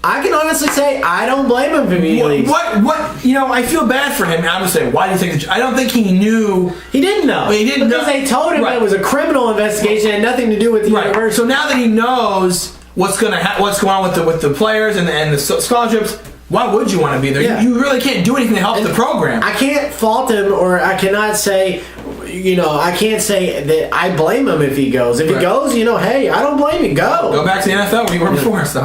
I: I can honestly say I don't blame him if he leaves.
H: I feel bad for him. I'm just saying, why do you think? I don't think he knew.
I: He didn't know.
H: He didn't
I: because they told him that it was a criminal investigation and nothing to do with the university.
H: So now that he knows what's going on with the players and the scholarships, why would you want to be there?
I: Yeah.
H: You really can't do anything to help the program.
I: I can't fault him, or I cannot say, I can't say that I blame him if he goes. If he goes, hey, I don't blame you. Go
H: back to the NFL where you were before. So.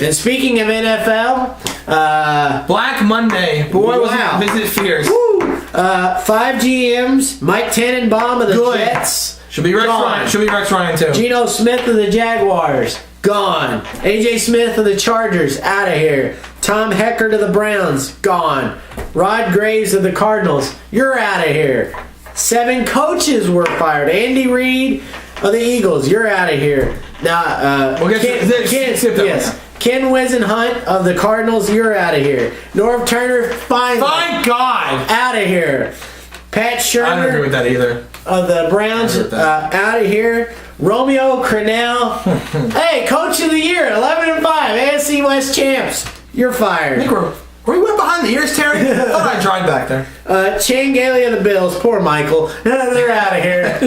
I: And speaking of NFL,
H: Black Monday, boy, was it visit fierce.
I: Woo! 5 GMs, Mike Tannenbaum of the Jets.
H: Should be Rex Ryan too.
I: Geno Smith of the Jaguars, gone. AJ Smith of the Chargers, out of here. Tom Heckert of the Browns, gone. Rod Graves of the Cardinals, you're out of here. 7 coaches were fired. Andy Reid of the Eagles, you're out of here. Now, Ken Wisenhunt of the Cardinals, you're out of here. Norv Turner, thank
H: God,
I: out of here. Pat Shermer,
H: I don't agree with that either.
I: Of the Browns, out of here. Romeo Crennel, hey, Coach of the Year, 11-5, AFC West champs. You're fired.
H: I think were we went behind the ears, Terry? I thought I tried back there.
I: Chan Gailey of the Bills, poor Michael. They're out of here.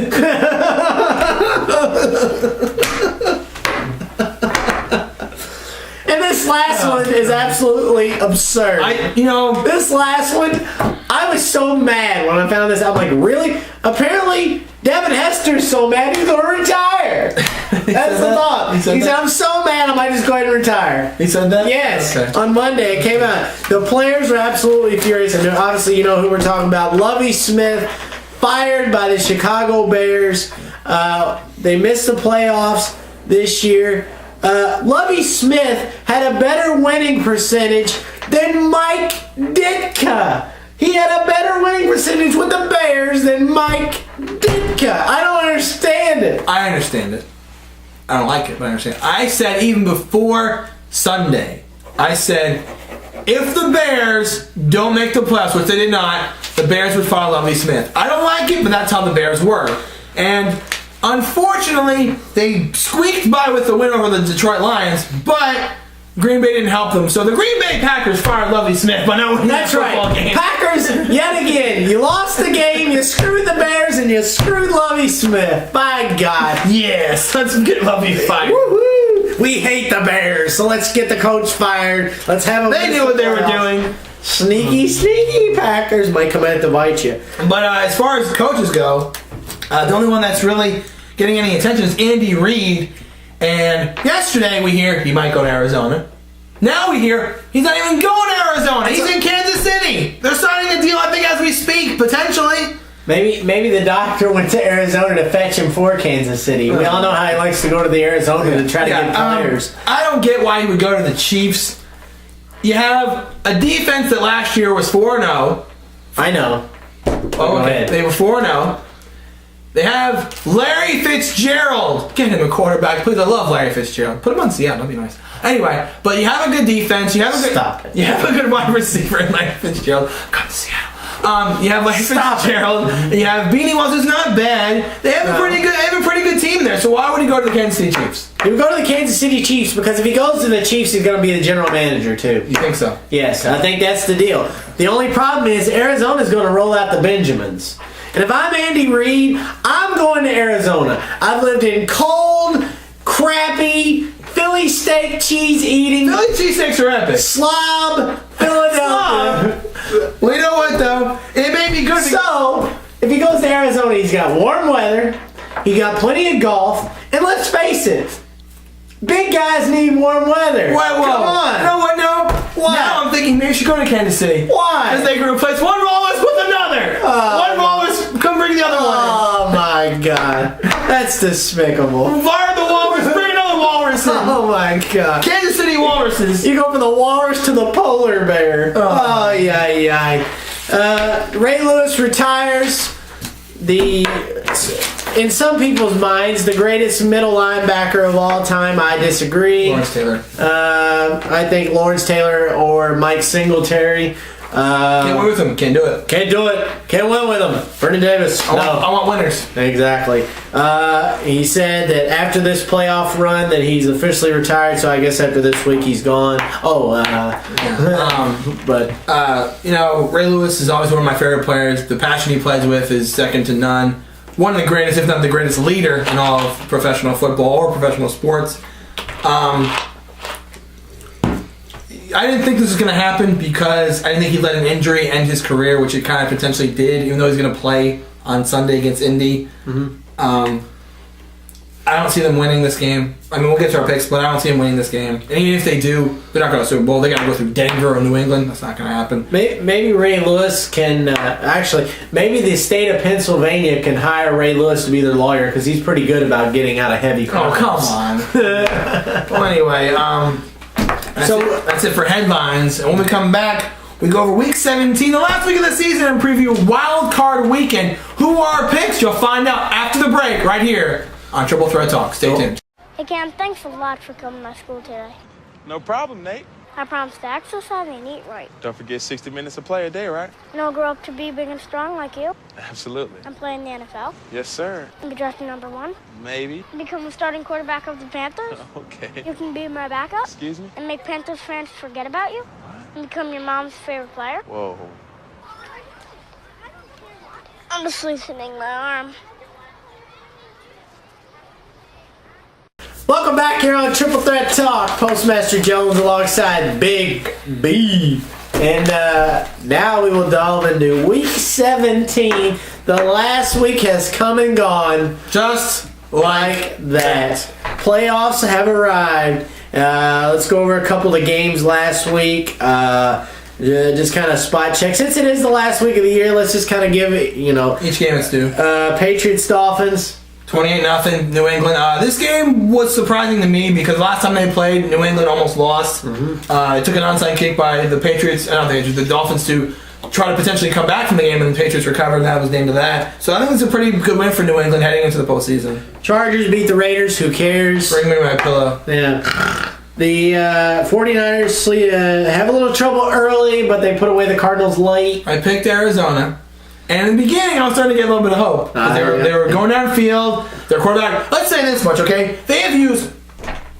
I: And this last one is absolutely absurd. This last one, I was so mad when I found this. I'm like, really? Apparently, Devin Hester's so mad he's going to retire. That's the thought. He said, I'm so mad I might just go ahead and retire.
H: He said that?
I: Yes.
H: Okay.
I: On Monday, it came out. The players were absolutely furious. And obviously, you know who we're talking about. Lovie Smith, fired by the Chicago Bears. They missed the playoffs this year. Lovie Smith had a better winning percentage than Mike Ditka. He had a better winning percentage with the Bears than Mike Ditka. I don't understand it.
H: I understand it. I don't like it, but I understand. I said even before Sunday, I said if the Bears don't make the playoffs, which they did not, the Bears would fire Lovie Smith. I don't like it, but that's how the Bears were. And unfortunately, they squeaked by with the win over the Detroit Lions, but Green Bay didn't help them. So the Green Bay Packers fired Lovie Smith by not winning that football game.
I: Packers, yet again, you lost the game, you screwed the Bears, and you screwed Lovie Smith. By God.
H: Yes, let's get Lovie fired.
I: Woo-hoo. We hate the Bears, so let's get the coach fired. Let's have them.
H: They knew what they were doing.
I: Sneaky Packers might come out to bite you.
H: But as far as coaches go, the only one that's really getting any attention is Andy Reid. And yesterday we hear he might go to Arizona. Now we hear he's not even going to Arizona. He's in Kansas City. They're signing a deal, I think, as we speak, potentially.
I: Maybe the doctor went to Arizona to fetch him for Kansas City. We all know how he likes to go to the Arizona to try to get players.
H: I don't get why he would go to the Chiefs. You have a defense that last year was 4-0.
I: I know.
H: Oh, okay. They were 4-0. They have Larry Fitzgerald. Get him a quarterback, please. I love Larry Fitzgerald. Put him on Seattle. That'd be nice. Anyway, but you have a good defense. You have a good.
I: Stop it.
H: You have a good wide receiver in Larry Fitzgerald. Come to Seattle. You have Larry Fitzgerald. You have Beanie Wells, who's not bad. They have a pretty good. They have a pretty good team there. So why would he go to the Kansas City Chiefs?
I: He would go to the Kansas City Chiefs because if he goes to the Chiefs, he's going to be the general manager too.
H: You think so?
I: Yes, I think that's the deal. The only problem is Arizona's going to roll out the Benjamins. And if I'm Andy Reid, I'm going to Arizona. I've lived in cold, crappy, Philly steak cheese eating.
H: Philly cheesesteaks are epic.
I: Slob, Philadelphia.
H: Well, you know what though? It may be good.
I: So, if he goes to Arizona, he's got warm weather, he got plenty of golf, and let's face it, big guys need warm weather.
H: Whoa.
I: Come on.
H: You know what? No.
I: Why?
H: Now I'm thinking maybe you should go to Kansas City.
I: Why?
H: Because they can replace one walrus with another. One walrus, come bring the other one.
I: Oh my God, that's despicable.
H: Fire the walrus, bring another walrus in.
I: Oh my God.
H: Kansas City walruses.
I: You go from the walrus to the polar bear. Oh, yeah. Ray Lewis retires. In some people's minds, the greatest middle linebacker of all time. I disagree.
H: Lawrence Taylor.
I: I think Lawrence Taylor or Mike Singletary.
H: Can't win with him. Can't do it.
I: Can't do it. Can't win with him. Vernon Davis.
H: I want winners.
I: Exactly. He said that after this playoff run that he's officially retired, so I guess after this week he's gone.
H: Ray Lewis is always one of my favorite players. The passion he plays with is second to none. One of the greatest, if not the greatest leader in all of professional football or professional sports. I didn't think this was going to happen because I didn't think he'd let an injury end his career, which it kind of potentially did, even though he's going to play on Sunday against Indy. I don't see them winning this game. I mean, we'll get to our picks, but I don't see them winning this game. And even if they do, they're not going to Super Bowl. They got to go through Denver or New England. That's not going to happen.
I: Maybe Ray Lewis can maybe the state of Pennsylvania can hire Ray Lewis to be their lawyer because he's pretty good about getting out of heavy crimes.
H: Oh, come on. Well, anyway, that's it for headlines. And when we come back, we go over Week 17, the last week of the season, and preview Wildcard Weekend. Who are our picks? You'll find out after the break right here on Triple Threat Talk. Stay tuned.
O: Hey Cam, thanks a lot for coming to my school today.
P: No problem, Nate.
O: I promise to exercise and eat right.
P: Don't forget 60 minutes of play a day, right?
O: And I'll grow up to be big and strong like you.
P: Absolutely.
O: And play in the NFL.
P: Yes, sir.
O: And be drafted #1.
P: Maybe.
O: And become the starting quarterback of the Panthers.
P: Okay.
O: You can be my backup.
P: Excuse me?
O: And make Panthers fans forget about you. And become your mom's favorite player.
P: Whoa.
O: I'm just loosening my arm.
I: Welcome back here on Triple Threat Talk. Postmaster Jones alongside Big B. And now we will delve into Week 17. The last week has come and gone.
H: Just
I: like that. Playoffs have arrived. Let's go over a couple of games last week. Just kind of spot check. Since it is the last week of the year, let's just kind of give it,
H: each game it's due.
I: Patriots, Dolphins.
H: 28-0, New England. This game was surprising to me because last time they played, New England almost lost. It took an onside kick by the Patriots, the Dolphins to try to potentially come back from the game, and the Patriots recovered, and that was the end of that. So I think it's a pretty good win for New England heading into the postseason.
I: Chargers beat the Raiders. Who cares?
H: Bring me my pillow.
I: Yeah. The 49ers have a little trouble early, but they put away the Cardinals late.
H: I picked Arizona. And in the beginning, I was starting to get a little bit of hope. They were going downfield. Their quarterback, let's say this much, okay? They have used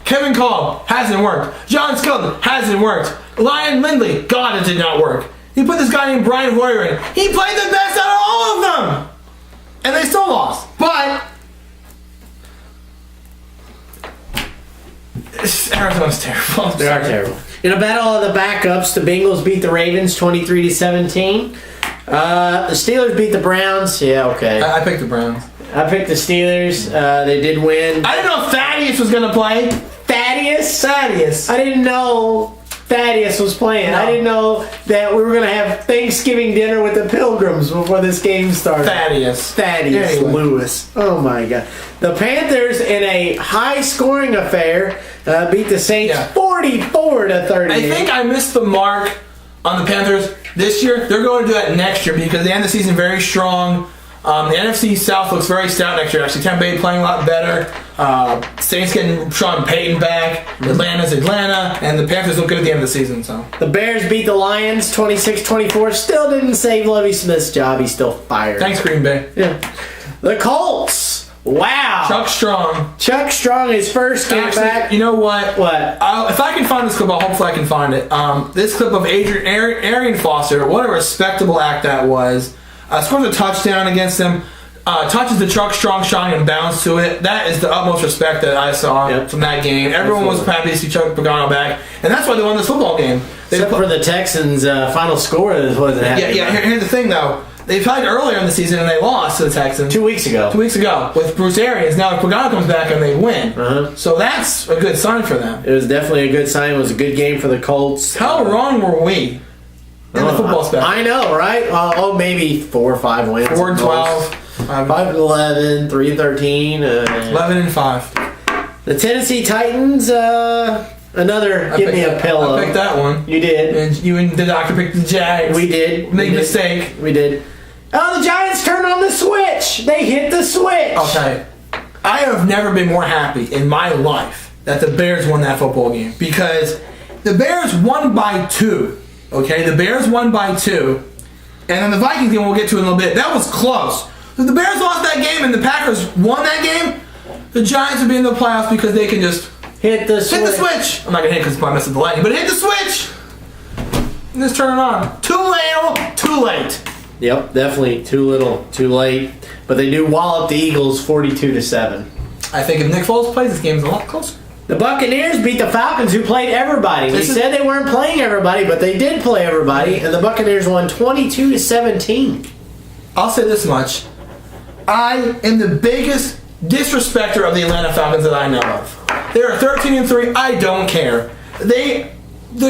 H: Kevin Kolb, hasn't worked. John Skelton, hasn't worked. Ryan Lindley, God, it did not work. He put this guy named Brian Hoyer in. He played the best out of all of them. And they still lost. But Arizona's terrible.
I: They are terrible. In a battle of the backups, the Bengals beat the Ravens 23-17. The Steelers beat the Browns. Yeah, okay.
H: I picked the Browns.
I: I picked the Steelers. They did win.
H: I didn't know Thaddeus was going to play.
I: Thaddeus?
H: Thaddeus.
I: I didn't know Thaddeus was playing.
H: No.
I: I didn't know that we were going to have Thanksgiving dinner with the Pilgrims before this game started.
H: Thaddeus
I: Anyway. Lewis. Oh, my God. The Panthers, in a high-scoring affair, beat the Saints 44-38.
H: I think I missed the mark on the Panthers this year. They're going to do that next year because they end the season very strong. The NFC South looks very stout next year. Actually, Tampa Bay playing a lot better. Saints getting Sean Payton back. Atlanta's Atlanta, and the Panthers look good at the end of the season. So
I: the Bears beat the Lions 26-24. Still didn't save Lovie Smith's job. He's still fired.
H: Thanks, Green Bay.
I: Yeah. The Colts. Wow.
H: Chuck Strong,
I: his first game back.
H: You know what?
I: What?
H: If I can find this clip, hopefully I can find it. This clip of Arian Foster, what a respectable act that was. Scores a touchdown against them. Touches the Chuck Strong shot and bounds to it. That is the utmost respect that I saw from that game. Everyone was happy to see Chuck Pagano back, and that's why they won this football game.
I: Except for the Texans' final score wasn't happening.
H: Yeah. Here's the thing, though. They played earlier in the season and they lost to the Texans
I: 2 weeks ago.
H: With Bruce Arians. Now if Pagano comes back and they win, so that's a good sign for them.
I: It was definitely a good sign. It was a good game for the Colts.
H: How wrong were we in the football special?
I: I know, right? maybe 4 or 5 wins.
H: 4-12,
I: 5-11, 3-13,
H: 11-5.
I: The Tennessee Titans. Give me a pillow.
H: I picked that one.
I: You did.
H: And you and the doctor picked the Jags.
I: We did.
H: Big mistake.
I: We did. Oh, the Giants turned on the switch. They hit the switch.
H: I'll tell you. I have never been more happy in my life that the Bears won that football game because the Bears won by 2. Okay, the Bears won by 2, and then the Vikings game we'll get to in a little bit. That was close. If the Bears lost that game and the Packers won that game, the Giants would be in the playoffs because they can just
I: hit the
H: switch. I'm not gonna hit because I messed up the lightning, but hit the switch and just turn it on. Too late.
I: Yep, definitely too little, too late. But they do wallop the Eagles 42-7.
H: I think if Nick Foles plays, this game's a lot closer.
I: The Buccaneers beat the Falcons, who played everybody. We said they weren't playing everybody, but they did play everybody, and the Buccaneers won 22-17.
H: I'll say this much. I am the biggest disrespecter of the Atlanta Falcons that I know of. They are 13-3. I don't care. The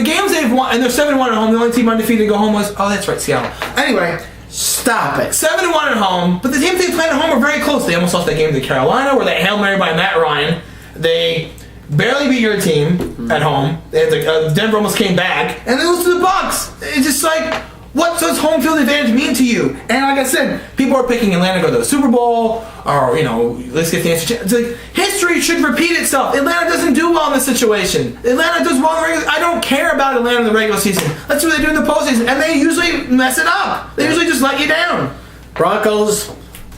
H: games they've won, and they're 7-1 at home. The only team undefeated to go home was, that's right, Seattle. Anyway,
I: stop it.
H: 7-1 at home, but the teams they played at home are very close. They almost lost that game to Carolina, where they Hail Mary by Matt Ryan. They barely beat your team at home. Denver almost came back, and they lost to the Bucs. It's just like, what does home field advantage mean to you? And like I said, people are picking Atlanta to go to the Super Bowl, or, let's get the answer. It's like, history should repeat itself. Atlanta doesn't do well in this situation. Atlanta does well in the regular season. I don't care about Atlanta in the regular season. That's what they do in the postseason, and they usually mess it up. They usually just let you down.
I: Broncos,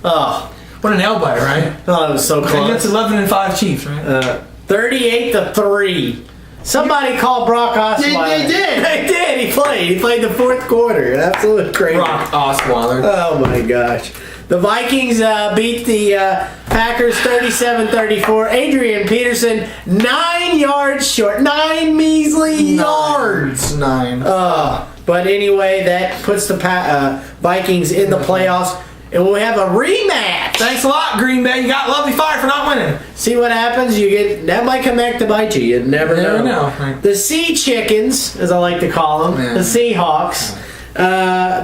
H: what a nail biter, right?
I: Oh, it was so close.
H: Against 11-5 Chiefs, right?
I: 38-3. Somebody called Brock Osweiler.
H: They did.
I: They did. He played the fourth quarter. Absolutely crazy.
H: Brock Osweiler.
I: Oh my gosh. The Vikings beat the Packers 37-34. Adrian Peterson 9 yards short. 9 measly yards.
H: 9.
I: But anyway, that puts the Vikings in the playoffs. And we'll have a rematch.
H: Thanks a lot, Green Bay. You got lovely fire for not winning.
I: See what happens? That might come back to bite you. You never know.
H: Right.
I: The Sea Chickens, as I like to call them, the Seahawks,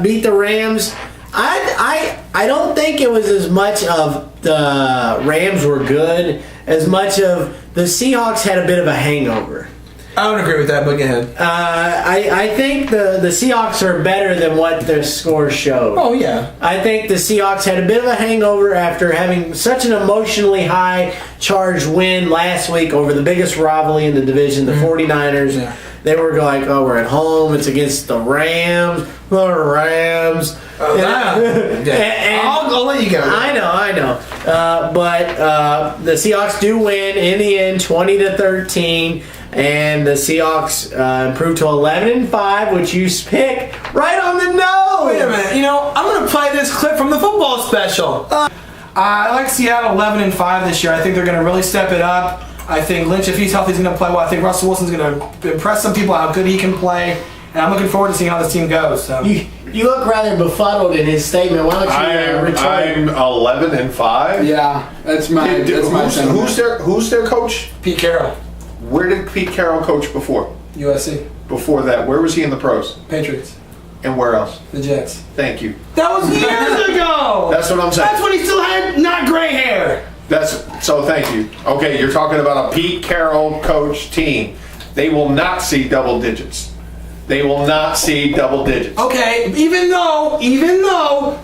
I: beat the Rams. I don't think it was as much of the Rams were good as much of the Seahawks had a bit of a hangover.
H: I don't agree with that, but go ahead.
I: I think the Seahawks are better than what their score showed.
H: Oh, yeah.
I: I think the Seahawks had a bit of a hangover after having such an emotionally high-charged win last week over the biggest rivalry in the division, the 49ers. Yeah. They were like, we're at home. It's against the Rams. The Rams.
H: I'll let you go.
I: I know. But the Seahawks do win in the end, 20-13. And the Seahawks improved to 11-5, which you pick right on the nose.
H: Wait a minute. I'm going to play this clip from the football special. I like Seattle 11-5 this year. I think they're going to really step it up. I think Lynch, if he's healthy, is going to play well. I think Russell Wilson's going to impress some people how good he can play. And I'm looking forward to seeing how this team goes. So.
I: You look rather befuddled in his statement. Why don't you retire?
Q: I'm 11-5.
R: Yeah, that's my.
Q: Who's their coach?
H: Pete Carroll.
Q: Where did Pete Carroll coach before?
H: USC.
Q: Before that, where was he in the pros?
H: Patriots.
Q: And where else?
H: The Jets.
Q: Thank you.
H: That was years ago.
Q: That's what I'm saying.
H: That's when he still had not gray hair.
Q: So thank you. Okay, you're talking about a Pete Carroll coach team. They will not see double digits. They will not see double digits.
H: Okay, even though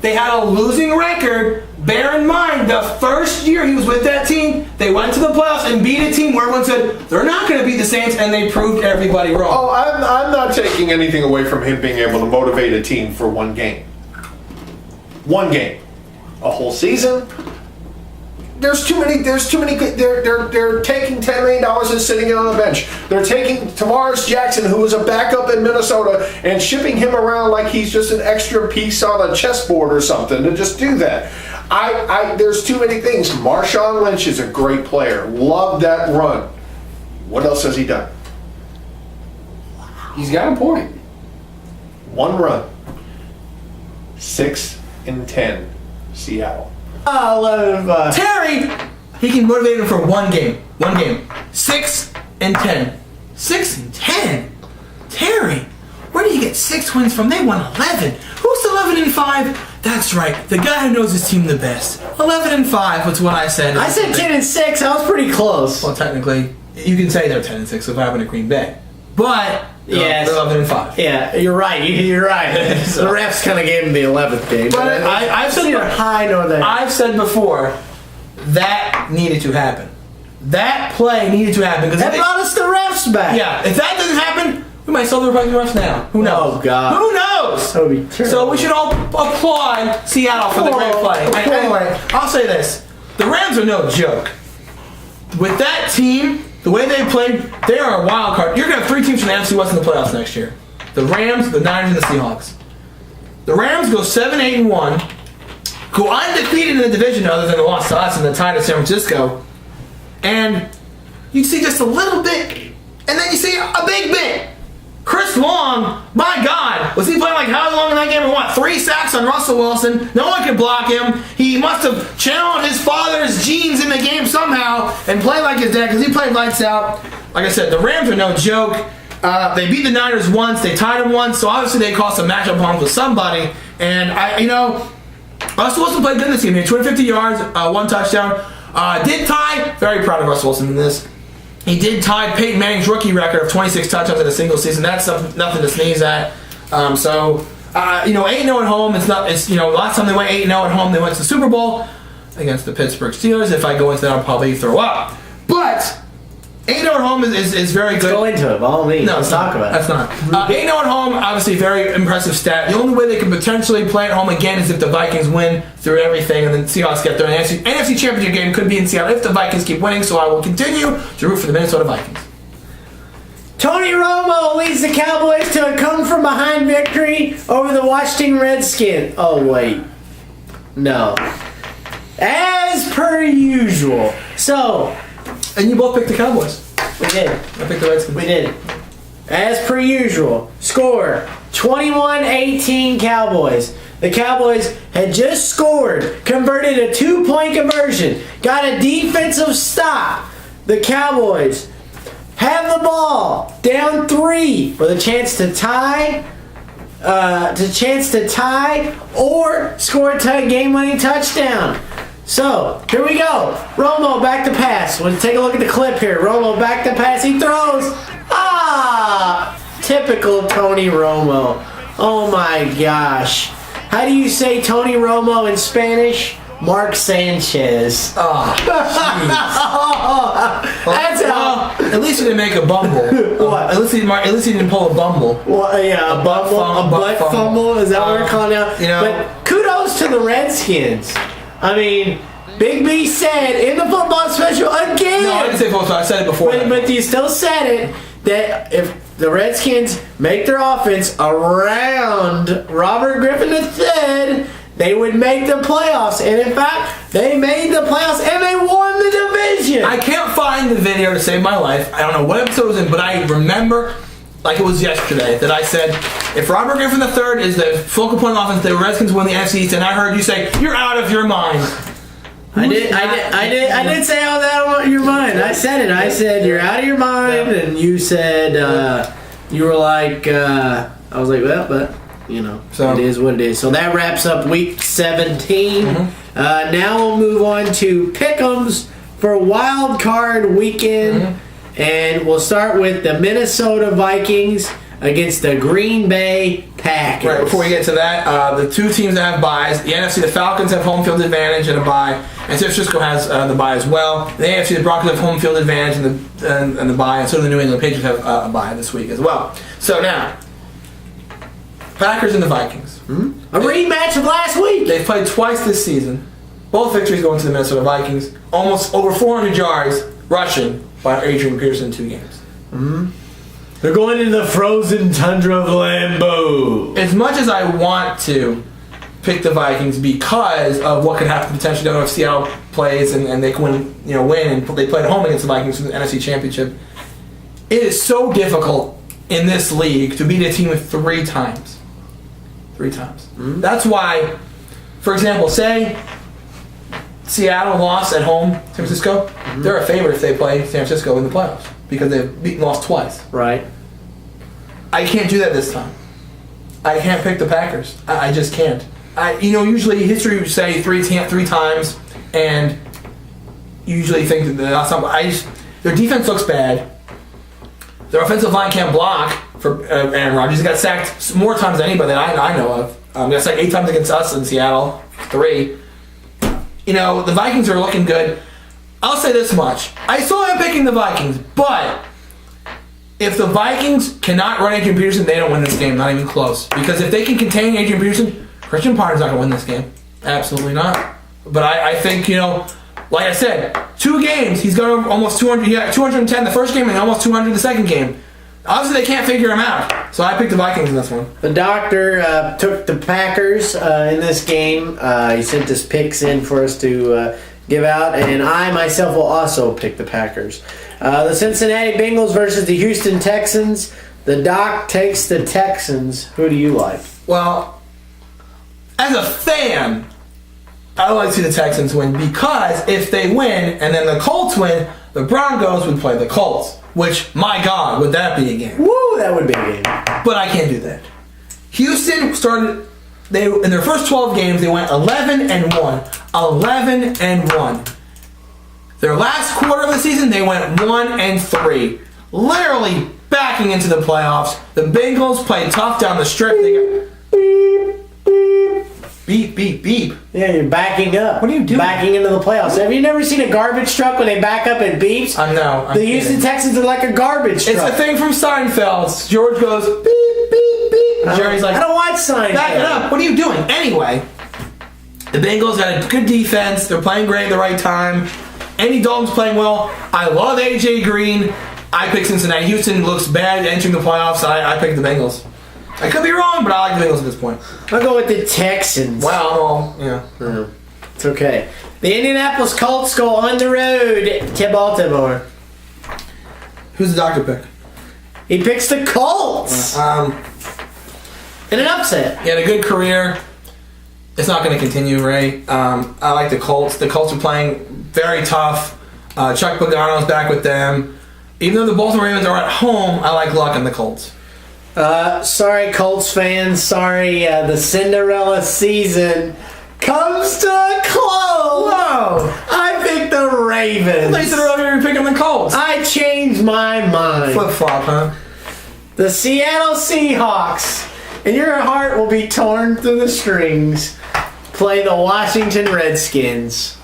H: they had a losing record, bear in mind the first year he was with that team, they went to the playoffs and beat a team where everyone said they're not going to beat the Saints, and they proved everybody wrong.
Q: Oh, I'm not taking anything away from him being able to motivate a team for one game. One game. A whole season? There's too many. They're taking $10 million and sitting it on the bench. They're taking Tavares Jackson, who was a backup in Minnesota, and shipping him around like he's just an extra piece on a chessboard or something to just do that. There's too many things. Marshawn Lynch is a great player. Love that run. What else has he done?
H: He's got a point.
Q: One run. 6-10, Seattle.
I: Oh, 11-5.
H: Terry, he can motivate him for one game. 6-10. 6-10. Terry, where do you get 6 wins from? They won 11. Who's 11-5? That's right, the guy who knows his team the best. 11-5. That's what I said.
I: I said 10-6. I was pretty close.
H: Well, technically, you can say they're 10-6 if I happen to Green Bay, but
I: yes,
H: they're 11-5.
I: Yeah, you're right. You're right.
H: So,
I: the refs kind of gave him the 11th game.
H: But I've said
I: neither high nor there.
H: I've said before that needed to happen. That play needed to happen because
I: that brought us the refs back.
H: Yeah, if that doesn't happen, we might still be Republican refs now. Who knows?
I: Oh God.
H: Who knows?
I: That would be terrible.
H: So we should all applaud Seattle for the great play. Anyway, I'll say this: the Rams are no joke. With that team, the way they played, they are a wild card. You're gonna have 3 teams from the NFC West in the playoffs next year: the Rams, the Niners, and the Seahawks. The Rams go 7-8-1, go undefeated in the division other than the loss to us and the tie to San Francisco, and you see just a little bit, and then you see a big bit. Chris Long, my God, was he playing like how long in that game? And what, 3 sacks on Russell Wilson? No one could block him. He must have channeled his father's genes in the game somehow and played like his dad because he played lights out. Like I said, the Rams are no joke. They beat the Niners once, they tied them once, so obviously they caused some matchup problems with somebody. And Russell Wilson played good in this game. He had 250 yards, 1 touchdown. Did tie. Very proud of Russell Wilson in this. He did tie Peyton Manning's rookie record of 26 touchdowns in a single season. That's nothing to sneeze at. 8-0 at home. Last time they went 8-0 at home, they went to the Super Bowl against the Pittsburgh Steelers. If I go into that, I'll probably throw up. But 8-0 at home is very good.
I: Let's go into it, by all means.
H: No,
I: let's talk about it.
H: That's not. 8-0 at home, obviously very impressive stat. The only way they could potentially play at home again is if the Vikings win through everything and then Seahawks get their NFC Championship game. Could be in Seattle if the Vikings keep winning, so I will continue to root for the Minnesota Vikings.
I: Tony Romo leads the Cowboys to a come-from-behind victory over the Washington Redskins. Oh, wait. No. As per usual. So...
H: And you both picked the Cowboys.
I: We did.
H: I picked the Redskins.
I: We did. As per usual. Score 21-18 Cowboys. The Cowboys had just scored, converted a 2-point conversion, got a defensive stop. The Cowboys have the ball, down 3 with a chance to tie, or score a game-winning touchdown. So, here we go. Romo back to pass. Let's take a look at the clip here. Romo back to pass. He throws. Typical Tony Romo. Oh my gosh. How do you say Tony Romo in Spanish? Mark Sanchez. That's how.
H: At least he didn't make a bumble.
I: What?
H: At least he didn't pull a bumble.
I: Well, yeah, a butt fumble. Is that what we're calling out? But kudos to the Redskins. I mean, Big B said in the football special again.
H: No, I didn't say football. I said it before.
I: But you still said it that if the Redskins make their offense around Robert Griffin III, they would make the playoffs. And in fact, they made the playoffs and they won the division.
H: I can't find the video to save my life. I don't know what episode it was in, but I remember, like it was yesterday, that I said, if Robert Griffin III is the focal point of offense, the Redskins win the NFC East, and I heard you say, you're out of your mind.
I: I did say all that out of your mind. I said it. I said, you're out of your mind, and you said, you were like, I was like, well, but, so it is what it is. So that wraps up week 17.
H: Mm-hmm.
I: Now we'll move on to pick'ems for Wildcard weekend. Mm-hmm. And we'll start with the Minnesota Vikings against the Green Bay Packers.
H: Right, before we get to that, the two teams that have byes, the NFC, the Falcons have home field advantage and a bye, and San Francisco has the bye as well. The AFC, the Broncos have home field advantage and the bye, and so do the New England Patriots have a bye this week as well. So now, Packers and the Vikings.
I: A rematch of last week.
H: They've played twice this season. Both victories going to the Minnesota Vikings. Almost over 400 yards rushing by Adrian Peterson in 2 games.
I: They're going into the frozen tundra of Lambeau.
H: As much as I want to pick the Vikings because of what could happen potentially, I don't know if Seattle plays and they can win and they play at home against the Vikings in the NFC Championship. It is so difficult in this league to beat a team 3 times. 3 times. That's why, for example, say Seattle lost at home, San Francisco. They're a favorite if they play San Francisco in the playoffs because they've lost twice.
I: Right.
H: I can't do that this time. I can't pick the Packers. I just can't. Usually history would say 3 times, and you usually think that that's not. Their defense looks bad. Their offensive line can't block for Aaron Rodgers. He got sacked more times than anybody that I know of. He got sacked 8 times against us in Seattle. 3. The Vikings are looking good. I'll say this much. I still am picking the Vikings, but if the Vikings cannot run Adrian Peterson, they don't win this game. Not even close. Because if they can contain Adrian Peterson, Christian Parker's not going to win this game. Absolutely not. But I think, like I said, 2 games, he's got almost 200. He got 210 the first game and almost 200 the second game. Obviously, they can't figure him out. So I picked the Vikings in this one.
I: The doctor took the Packers in this game. He sent his picks in for us to give out, and I myself will also pick the Packers. The Cincinnati Bengals versus the Houston Texans. The doc takes the Texans. Who do you like?
H: Well, as a fan, I would like to see the Texans win because if they win and then the Colts win, the Broncos would play the Colts. Which, my God, would that be a game?
I: Woo, that would be a game.
H: But I can't do that. Houston started, in their first 12 games, they went 11-1. 11-1. Their last quarter of the season, they went 1-3. Literally backing into the playoffs. The Bengals played tough down the strip. They got beep, beep, beep.
I: Yeah, you're backing up.
H: What are you doing?
I: Backing into the playoffs. Have you never seen a garbage truck when they back up and beeps?
H: I know.
I: The Houston Texans are like a garbage truck.
H: It's a thing from Seinfeld. George goes, beep, beep, beep. And Jerry's like,
I: I don't watch Seinfeld.
H: Back it up. What are you doing? Anyway, the Bengals got a good defense. They're playing great at the right time. Andy Dalton's playing well. I love A.J. Green. I pick Cincinnati. Houston looks bad entering the playoffs. I pick the Bengals. I could be wrong, but I like the Bengals at this point.
I: I'll go with the Texans.
H: Wow. Yeah.
I: It's okay. The Indianapolis Colts go on the road to Baltimore.
H: Who's the doctor pick?
I: He picks the Colts. In an upset.
H: He had a good career. It's not going to continue, Ray. I like the Colts. The Colts are playing very tough. Chuck Pagano's back with them. Even though the Baltimore Ravens are at home, I like luck on the Colts.
I: Sorry, Colts fans. Sorry, the Cinderella season comes to a close.
H: Whoa!
I: I picked the Ravens.
H: I said earlier you were picking the Colts.
I: I changed my mind.
H: Flip-flop, huh?
I: The Seattle Seahawks, and your heart will be torn through the strings, play the Washington Redskins.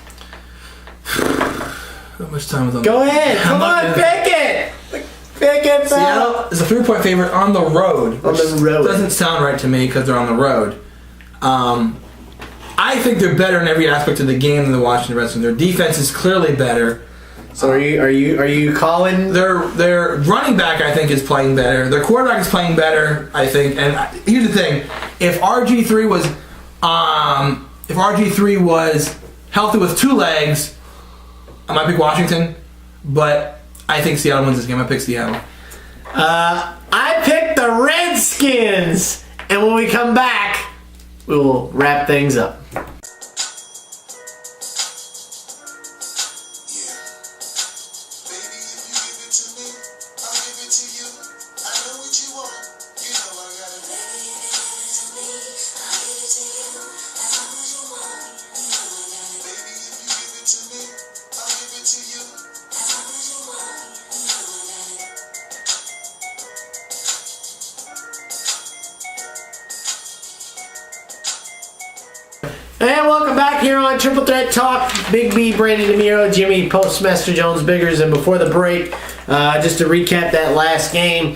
H: How much time is on?
I: Go ahead. Come on, pick it. Pick it,
H: Seattle is a 3-point favorite on the road.
I: On the road.
H: Doesn't sound right to me because they're on the road. I think they're better in every aspect of the game than the Washington Redskins. Their defense is clearly better.
I: So are you calling?
H: Their running back, I think, is playing better. Their quarterback is playing better, I think. And here's the thing: if RG3 was healthy with 2 legs, I might pick Washington. But I think Seattle wins this game. I pick Seattle.
I: I picked the Redskins. And when we come back, we will wrap things up. And welcome back here on Triple Threat Talk. Big B, Brandon DeMiro, Jimmy, Postmaster Jones Biggers. And before the break, just to recap that last game,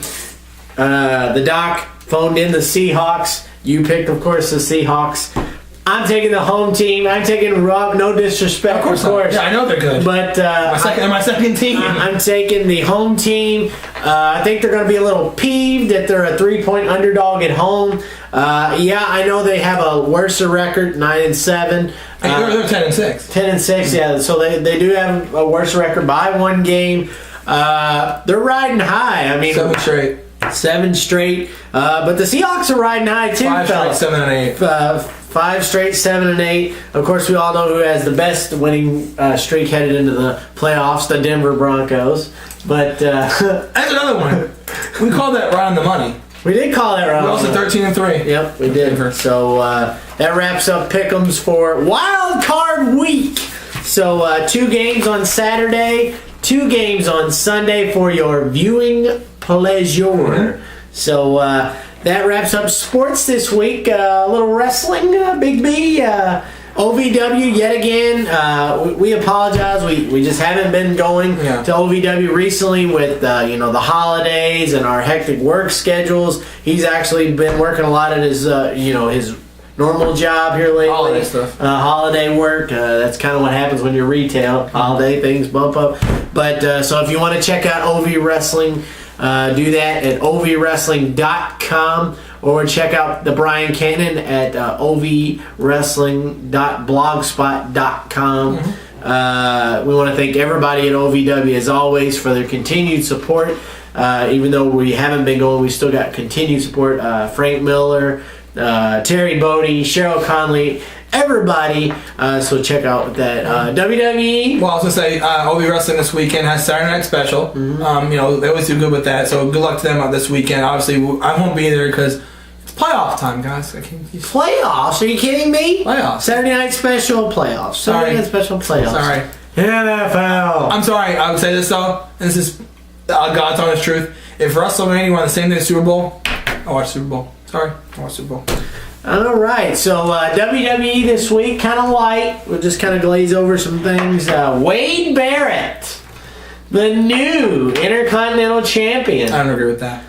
I: the doc phoned in the Seahawks. You picked, of course, the Seahawks. I'm taking the home team. I'm taking Rob. No disrespect, of course.
H: Yeah, I know they're good.
I: But
H: my second team.
I: I'm taking the home team. I think they're going to be a little peeved that they're a 3-point underdog at home. Yeah, I know they have a worse record, 9-7.
H: They're 10-6.
I: 10-6, yeah. So they do have a worse record by one game. They're riding high. I mean,
H: 7 straight.
I: 7 straight. But the Seahawks are riding high too.
H: 5 straight, 7 and 8.
I: 5 straight, 7 and 8. Of course, we all know who has the best winning streak headed into the playoffs, the Denver Broncos. But
H: that's another one. We called that right on the money.
I: We did call that right.
H: We also 13-3.
I: Yep, we did. So that wraps up Pick'ems for Wildcard Week. So 2 games on Saturday, 2 games on Sunday for your viewing pleasure. Mm-hmm. So that wraps up sports this week. A little wrestling, Big B. OVW yet again. We apologize. We just haven't been going to OVW recently with the holidays and our hectic work schedules. He's actually been working a lot at his his normal job here lately.
H: Holiday stuff.
I: Holiday work. That's kind of what happens when you're retail. Holiday things bump up. But so if you want to check out OV Wrestling, do that at ovwrestling.com. Or check out the Brian Cannon at ovwrestling.blogspot.com. Mm-hmm. We want to thank everybody at OVW, as always, for their continued support. Even though we haven't been going, we still got continued support. Frank Miller, Terry Bodie, Cheryl Conley, everybody. So check out that WWE.
H: Well, I was going to say, OV Wrestling this weekend has Saturday Night Special. Mm-hmm. They always do good with that. So good luck to them this weekend. Obviously, I won't be there because playoff time, guys.
I: Playoffs? Are you kidding me?
H: Playoffs.
I: Saturday Night Special playoffs. Saturday Night Special playoffs.
H: Sorry.
I: NFL.
H: I'm sorry. I would say this though. And this is God's honest truth. If WrestleMania won the same day as Super Bowl, I watch Super Bowl. Sorry, I watch Super Bowl.
I: All right. So WWE this week, kind of light. We'll just kind of glaze over some things. Wade Barrett, the new Intercontinental Champion.
H: I don't agree with that.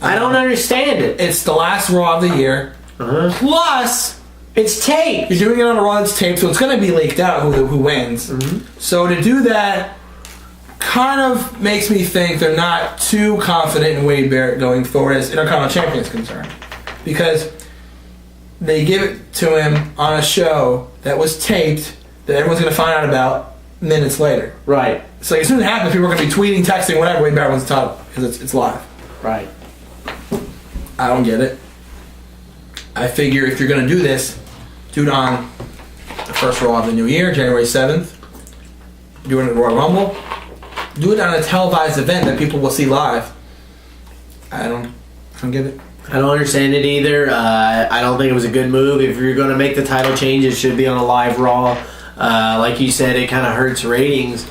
I: I don't understand it.
H: It's the last Raw of the year.
I: Uh-huh.
H: Plus,
I: it's taped.
H: You're doing it on a Raw that's taped, so it's going to be leaked out who wins. Mm-hmm. So to do that kind of makes me think they're not too confident in Wade Barrett going forward as Intercontinental Champion is concerned. Because they give it to him on a show that was taped that everyone's going to find out about minutes later.
I: Right.
H: So as soon as it happens, people are going to be tweeting, texting, whatever, Wade Barrett wants to talk because it's live.
I: Right.
H: I don't get it. I figure if you're going to do this, do it on the first Raw of the new year, January 7th. Do it at Royal Rumble. Do it on a televised event that people will see live. I don't get it.
I: I don't understand it either. I don't think it was a good move. If you're going to make the title change, it should be on a live Raw. Like you said, it kind of hurts ratings.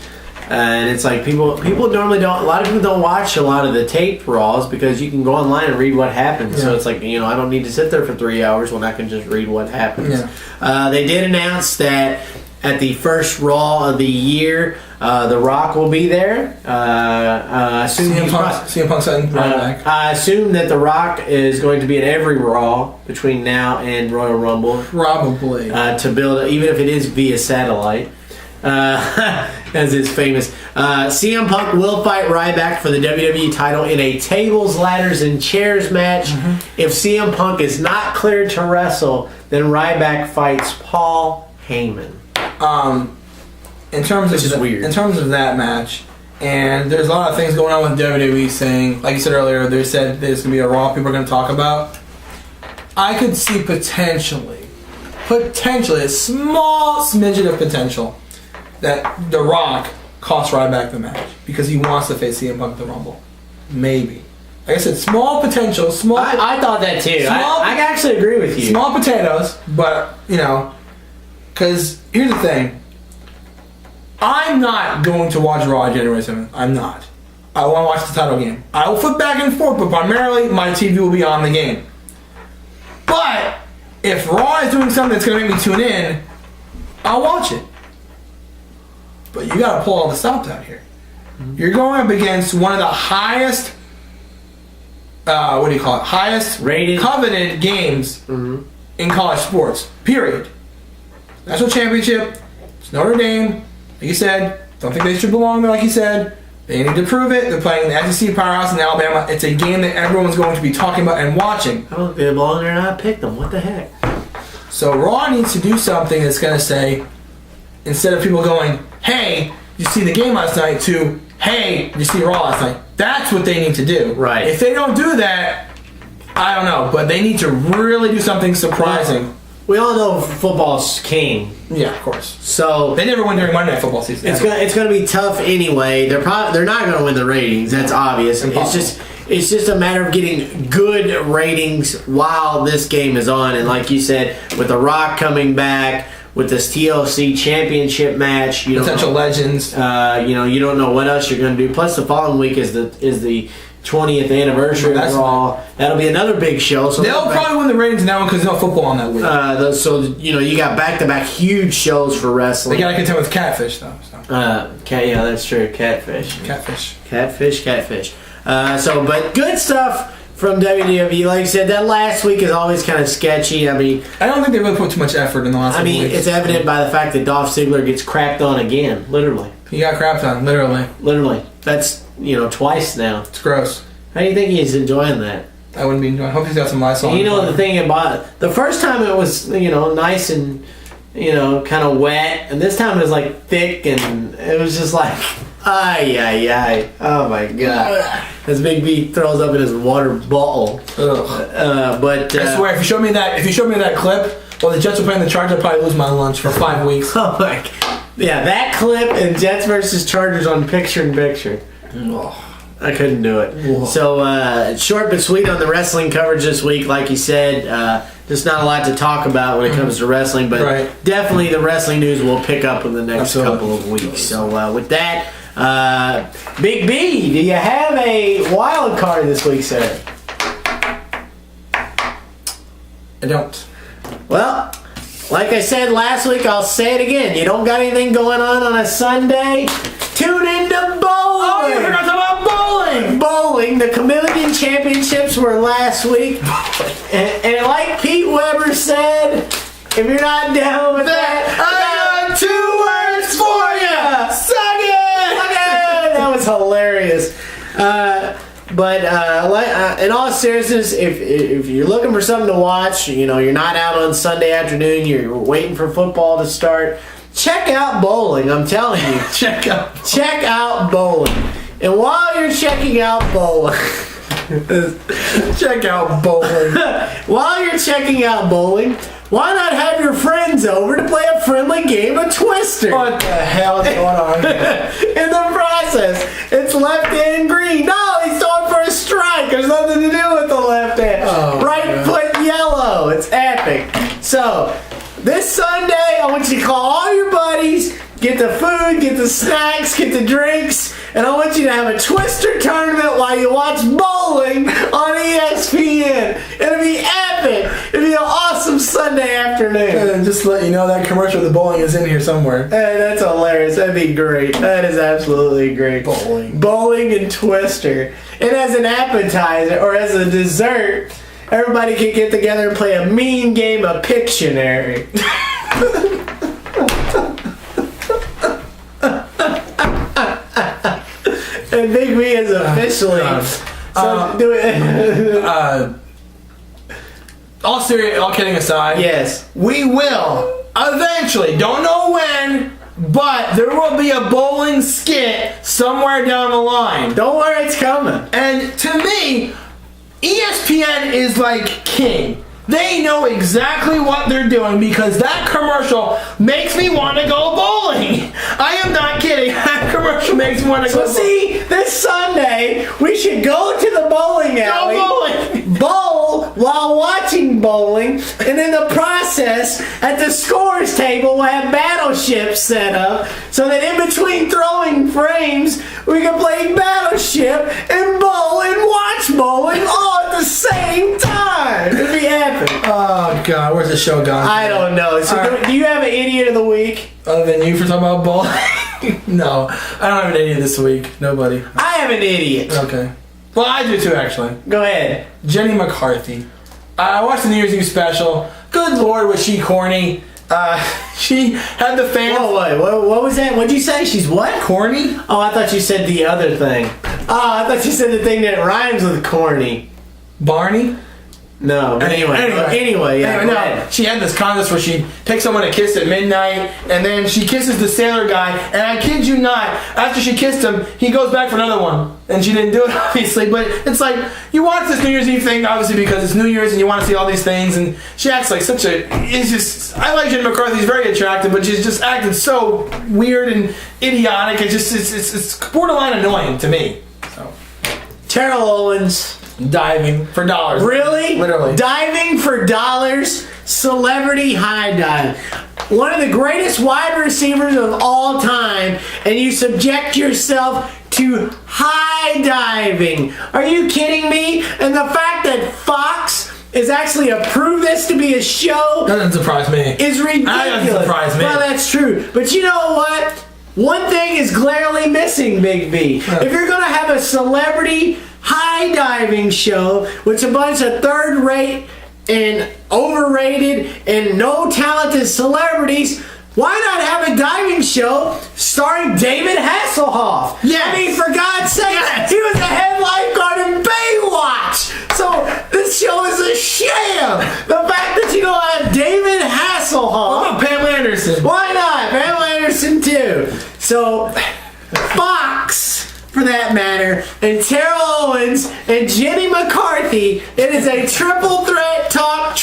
I: And it's like people normally don't. A lot of people don't watch a lot of the taped Raws because you can go online and read what happens. Yeah. So it's like I don't need to sit there for 3 hours when I can just read what happens. Yeah. They did announce that at the first Raw of the year, The Rock will be there.
H: CM Punk's running back.
I: I assume that The Rock is going to be in every Raw between now and Royal Rumble.
H: Probably
I: to build, even if it is via satellite. As is famous. CM Punk will fight Ryback for the WWE title in a tables, ladders, and chairs match. Mm-hmm. If CM Punk is not cleared to wrestle, then Ryback fights Paul Heyman.
H: In terms of that match, and there's a lot of things going on with WWE saying, like you said earlier, they said there's going to be a Raw people are going to talk about. I could see potentially a small smidgen of potential that The Rock costs Ryback the match because he wants to face CM Punk at the Rumble. Maybe. Like I said, small potential.
I: I thought that too. I actually agree with you.
H: Small potatoes, but, because here's the thing. I'm not going to watch Raw January 7th. I'm not. I want to watch the title game. I will flip back and forth, but primarily my TV will be on the game. But if Raw is doing something that's going to make me tune in, I'll watch it. But you got to pull all the stops out here. You're going up against one of the highest, highest
I: rated,
H: coveted games in college sports. Period. National championship. It's Notre Dame. Like you said, don't think they should belong there. Like you said, they need to prove it. They're playing the SEC powerhouse in Alabama. It's a game that everyone's going to be talking about and watching.
I: I don't think they belong there, and I picked them. What the heck?
H: So Raw needs to do something that's going to say, instead of people going, "Hey, you see the game last night," to "Hey, you see Raw last night." That's what they need to do.
I: Right.
H: If they don't do that, I don't know, but they need to really do something surprising.
I: We all know football's king.
H: Yeah, of course.
I: So
H: they never win during Monday Night Football season.
I: It's going to be tough anyway. They're not going to win the ratings. That's obvious. It's just a matter of getting good ratings while this game is on. And like you said, with The Rock coming back, with this TLC championship match,
H: potential legends.
I: You don't know what else you're going to do. Plus, the following week is the 20th anniversary of Raw. That'll be another big show. So
H: they'll probably win the ratings in that one because there's no football on that week.
I: So you got back-to-back huge shows for wrestling.
H: They got to contend with Catfish though.
I: Yeah, that's true. Catfish. But good stuff from WWE. Like I said, that last week is always kind of sketchy. I mean,
H: I don't think they really put too much effort in the last.
I: It's evident by the fact that Dolph Ziggler gets crapped on again. Literally,
H: he got crapped on. Literally.
I: That's twice now.
H: It's gross.
I: How do you think he's enjoying that?
H: I wouldn't be enjoying. I hope he's got some Lysol.
I: The thing about the first time it was nice and kind of wet, and this time it was like thick, and it was just like ay. Oh my god! As Big B throws up in his water bottle. But
H: I swear, if you showed me that clip while the Jets were playing the Chargers, I'd probably lose my lunch for 5 weeks.
I: Oh my god. Yeah, that clip and Jets versus Chargers on picture-in-picture. I couldn't do it.
H: Whoa.
I: So, short but sweet on the wrestling coverage this week. Like you said, just not a lot to talk about when it comes to wrestling, but definitely the wrestling news will pick up in the next couple of weeks. So, with that, Big B, do you have a wild card this week, sir?
H: I don't.
I: Well, like I said last week, I'll say it again. You don't got anything going on a Sunday? Tune into bowling.
H: Oh, you forgot to talk about bowling.
I: Bowling. The Chameleon Championships were last week. And like Pete Weber said, if you're not down with that,
H: I got 2 words for you. Suck it.
I: That was hilarious. But in all seriousness, if you're looking for something to watch, you're not out on Sunday afternoon, you're waiting for football to start, check out bowling. I'm telling you, check out bowling. And while you're checking out bowling, while you're checking out bowling, why not have your friends over to play a friendly game of Twister?
H: What the hell is going on here?
I: In the process, it's left hand green. No, he's going for a strike. There's nothing to do with the left hand. Right foot yellow. It's epic. So, this Sunday, I want you to call all your buddies, get the food, get the snacks, get the drinks, and I want you to have a Twister tournament while you watch bowling on ESPN. It'll be epic. It'll be an awesome Sunday afternoon.
H: And just to let you know, that commercial of the bowling is in here somewhere.
I: Hey, that's hilarious. That'd be great. That is absolutely great. Bowling and Twister. And as an appetizer or as a dessert, everybody can get together and play a mean game of Pictionary. And Big B is officially
H: all kidding aside,
I: yes,
H: we will eventually, don't know when, but there will be a bowling skit somewhere down the line.
I: Don't worry, it's coming.
H: And to me, ESPN is like king. They know exactly what they're doing because that commercial makes me want to go bowling. I am not kidding. That commercial makes me want to go bowling.
I: So see, this Sunday, we should go to the bowling alley.
H: Go bowling.
I: Bowl while watching bowling. And in the process, at the scores table, we'll have battleships set up so that in between throwing frames, we can play Battleship and bowl and watch bowling all at the same time. It'd be epic. happened?
H: Oh God, where's the show gone?
I: I don't know. So do you have an idiot of the week?
H: Other than you for talking about ball? No, I don't have an idiot this week. Nobody.
I: I have an idiot.
H: Okay. Well, I do too, actually.
I: Go ahead.
H: Jenny McCarthy. I watched the New Year's Eve special. Good Lord, was she corny? She had the fans.
I: Whoa, what was that? What'd you say? She's what?
H: Corny?
I: Oh, I thought you said the other thing. Oh, I thought you said the thing that rhymes with corny.
H: Barney?
I: No. Anyway, yeah.
H: No. She had this contest where she picked someone to kiss at midnight, and then she kisses the sailor guy, and I kid you not, after she kissed him, he goes back for another one. And she didn't do it, obviously, but it's like, you watch this New Year's Eve thing, obviously, because it's New Year's and you want to see all these things, and she acts like such a, it's just, I like Jenny McCarthy, she's very attractive, but she's just acting so weird and idiotic, it's borderline annoying to me. So,
I: Terrell Owens.
H: Diving for dollars.
I: Really?
H: Literally.
I: Diving for dollars, celebrity high dive. One of the greatest wide receivers of all time, and you subject yourself to high diving. Are you kidding me? And the fact that Fox is actually approved this to be a show
H: doesn't surprise me.
I: Is ridiculous.
H: That doesn't surprise me.
I: Well, that's true. But you know what? One thing is glaringly missing, Big B. If you're going to have a celebrity high diving show, which a bunch of third-rate and overrated and no talented celebrities, why not have a diving show starring David Hasselhoff?
H: Yes.
I: I mean, for God's sake, he was the head lifeguard in Baywatch. So this show is a sham. The fact that you don't have David Hasselhoff.
H: What about Pamela Anderson?
I: Why not? Pamela Anderson too. So Fox, for that matter, and Terrell Owens and Jenny McCarthy, it is a triple threat talk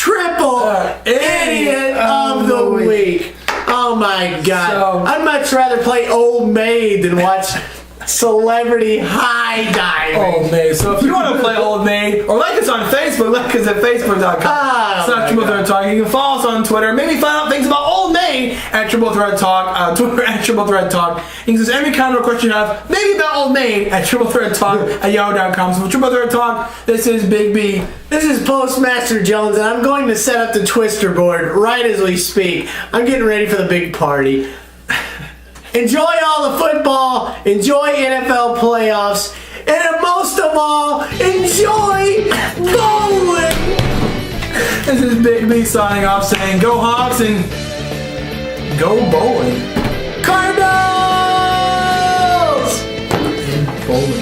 I: idiot of the week. Oh my God.
H: So,
I: I'd much rather play Old Maid than watch celebrity high diving.
H: Old Maid. So if you want to play Old Maid, or like us on Facebook, like us at facebook.com. Triple Threat Talk. You can follow us on Twitter. Maybe find out things about Old Maid at Triple Threat Talk. Twitter at Triple Threat Talk. You can send any kind of question you have, maybe about Old Maid at Triple Threat Talk at yahoo.com. So for Triple Threat Talk, this is Big B.
I: This is Postmaster Jones, and I'm going to set up the Twister board right as we speak. I'm getting ready for the big party. Enjoy all the football, enjoy NFL playoffs, and most of all, enjoy bowling!
H: This is Big B signing off saying go Hawks and go bowling.
I: Cardinals!
H: Bowling.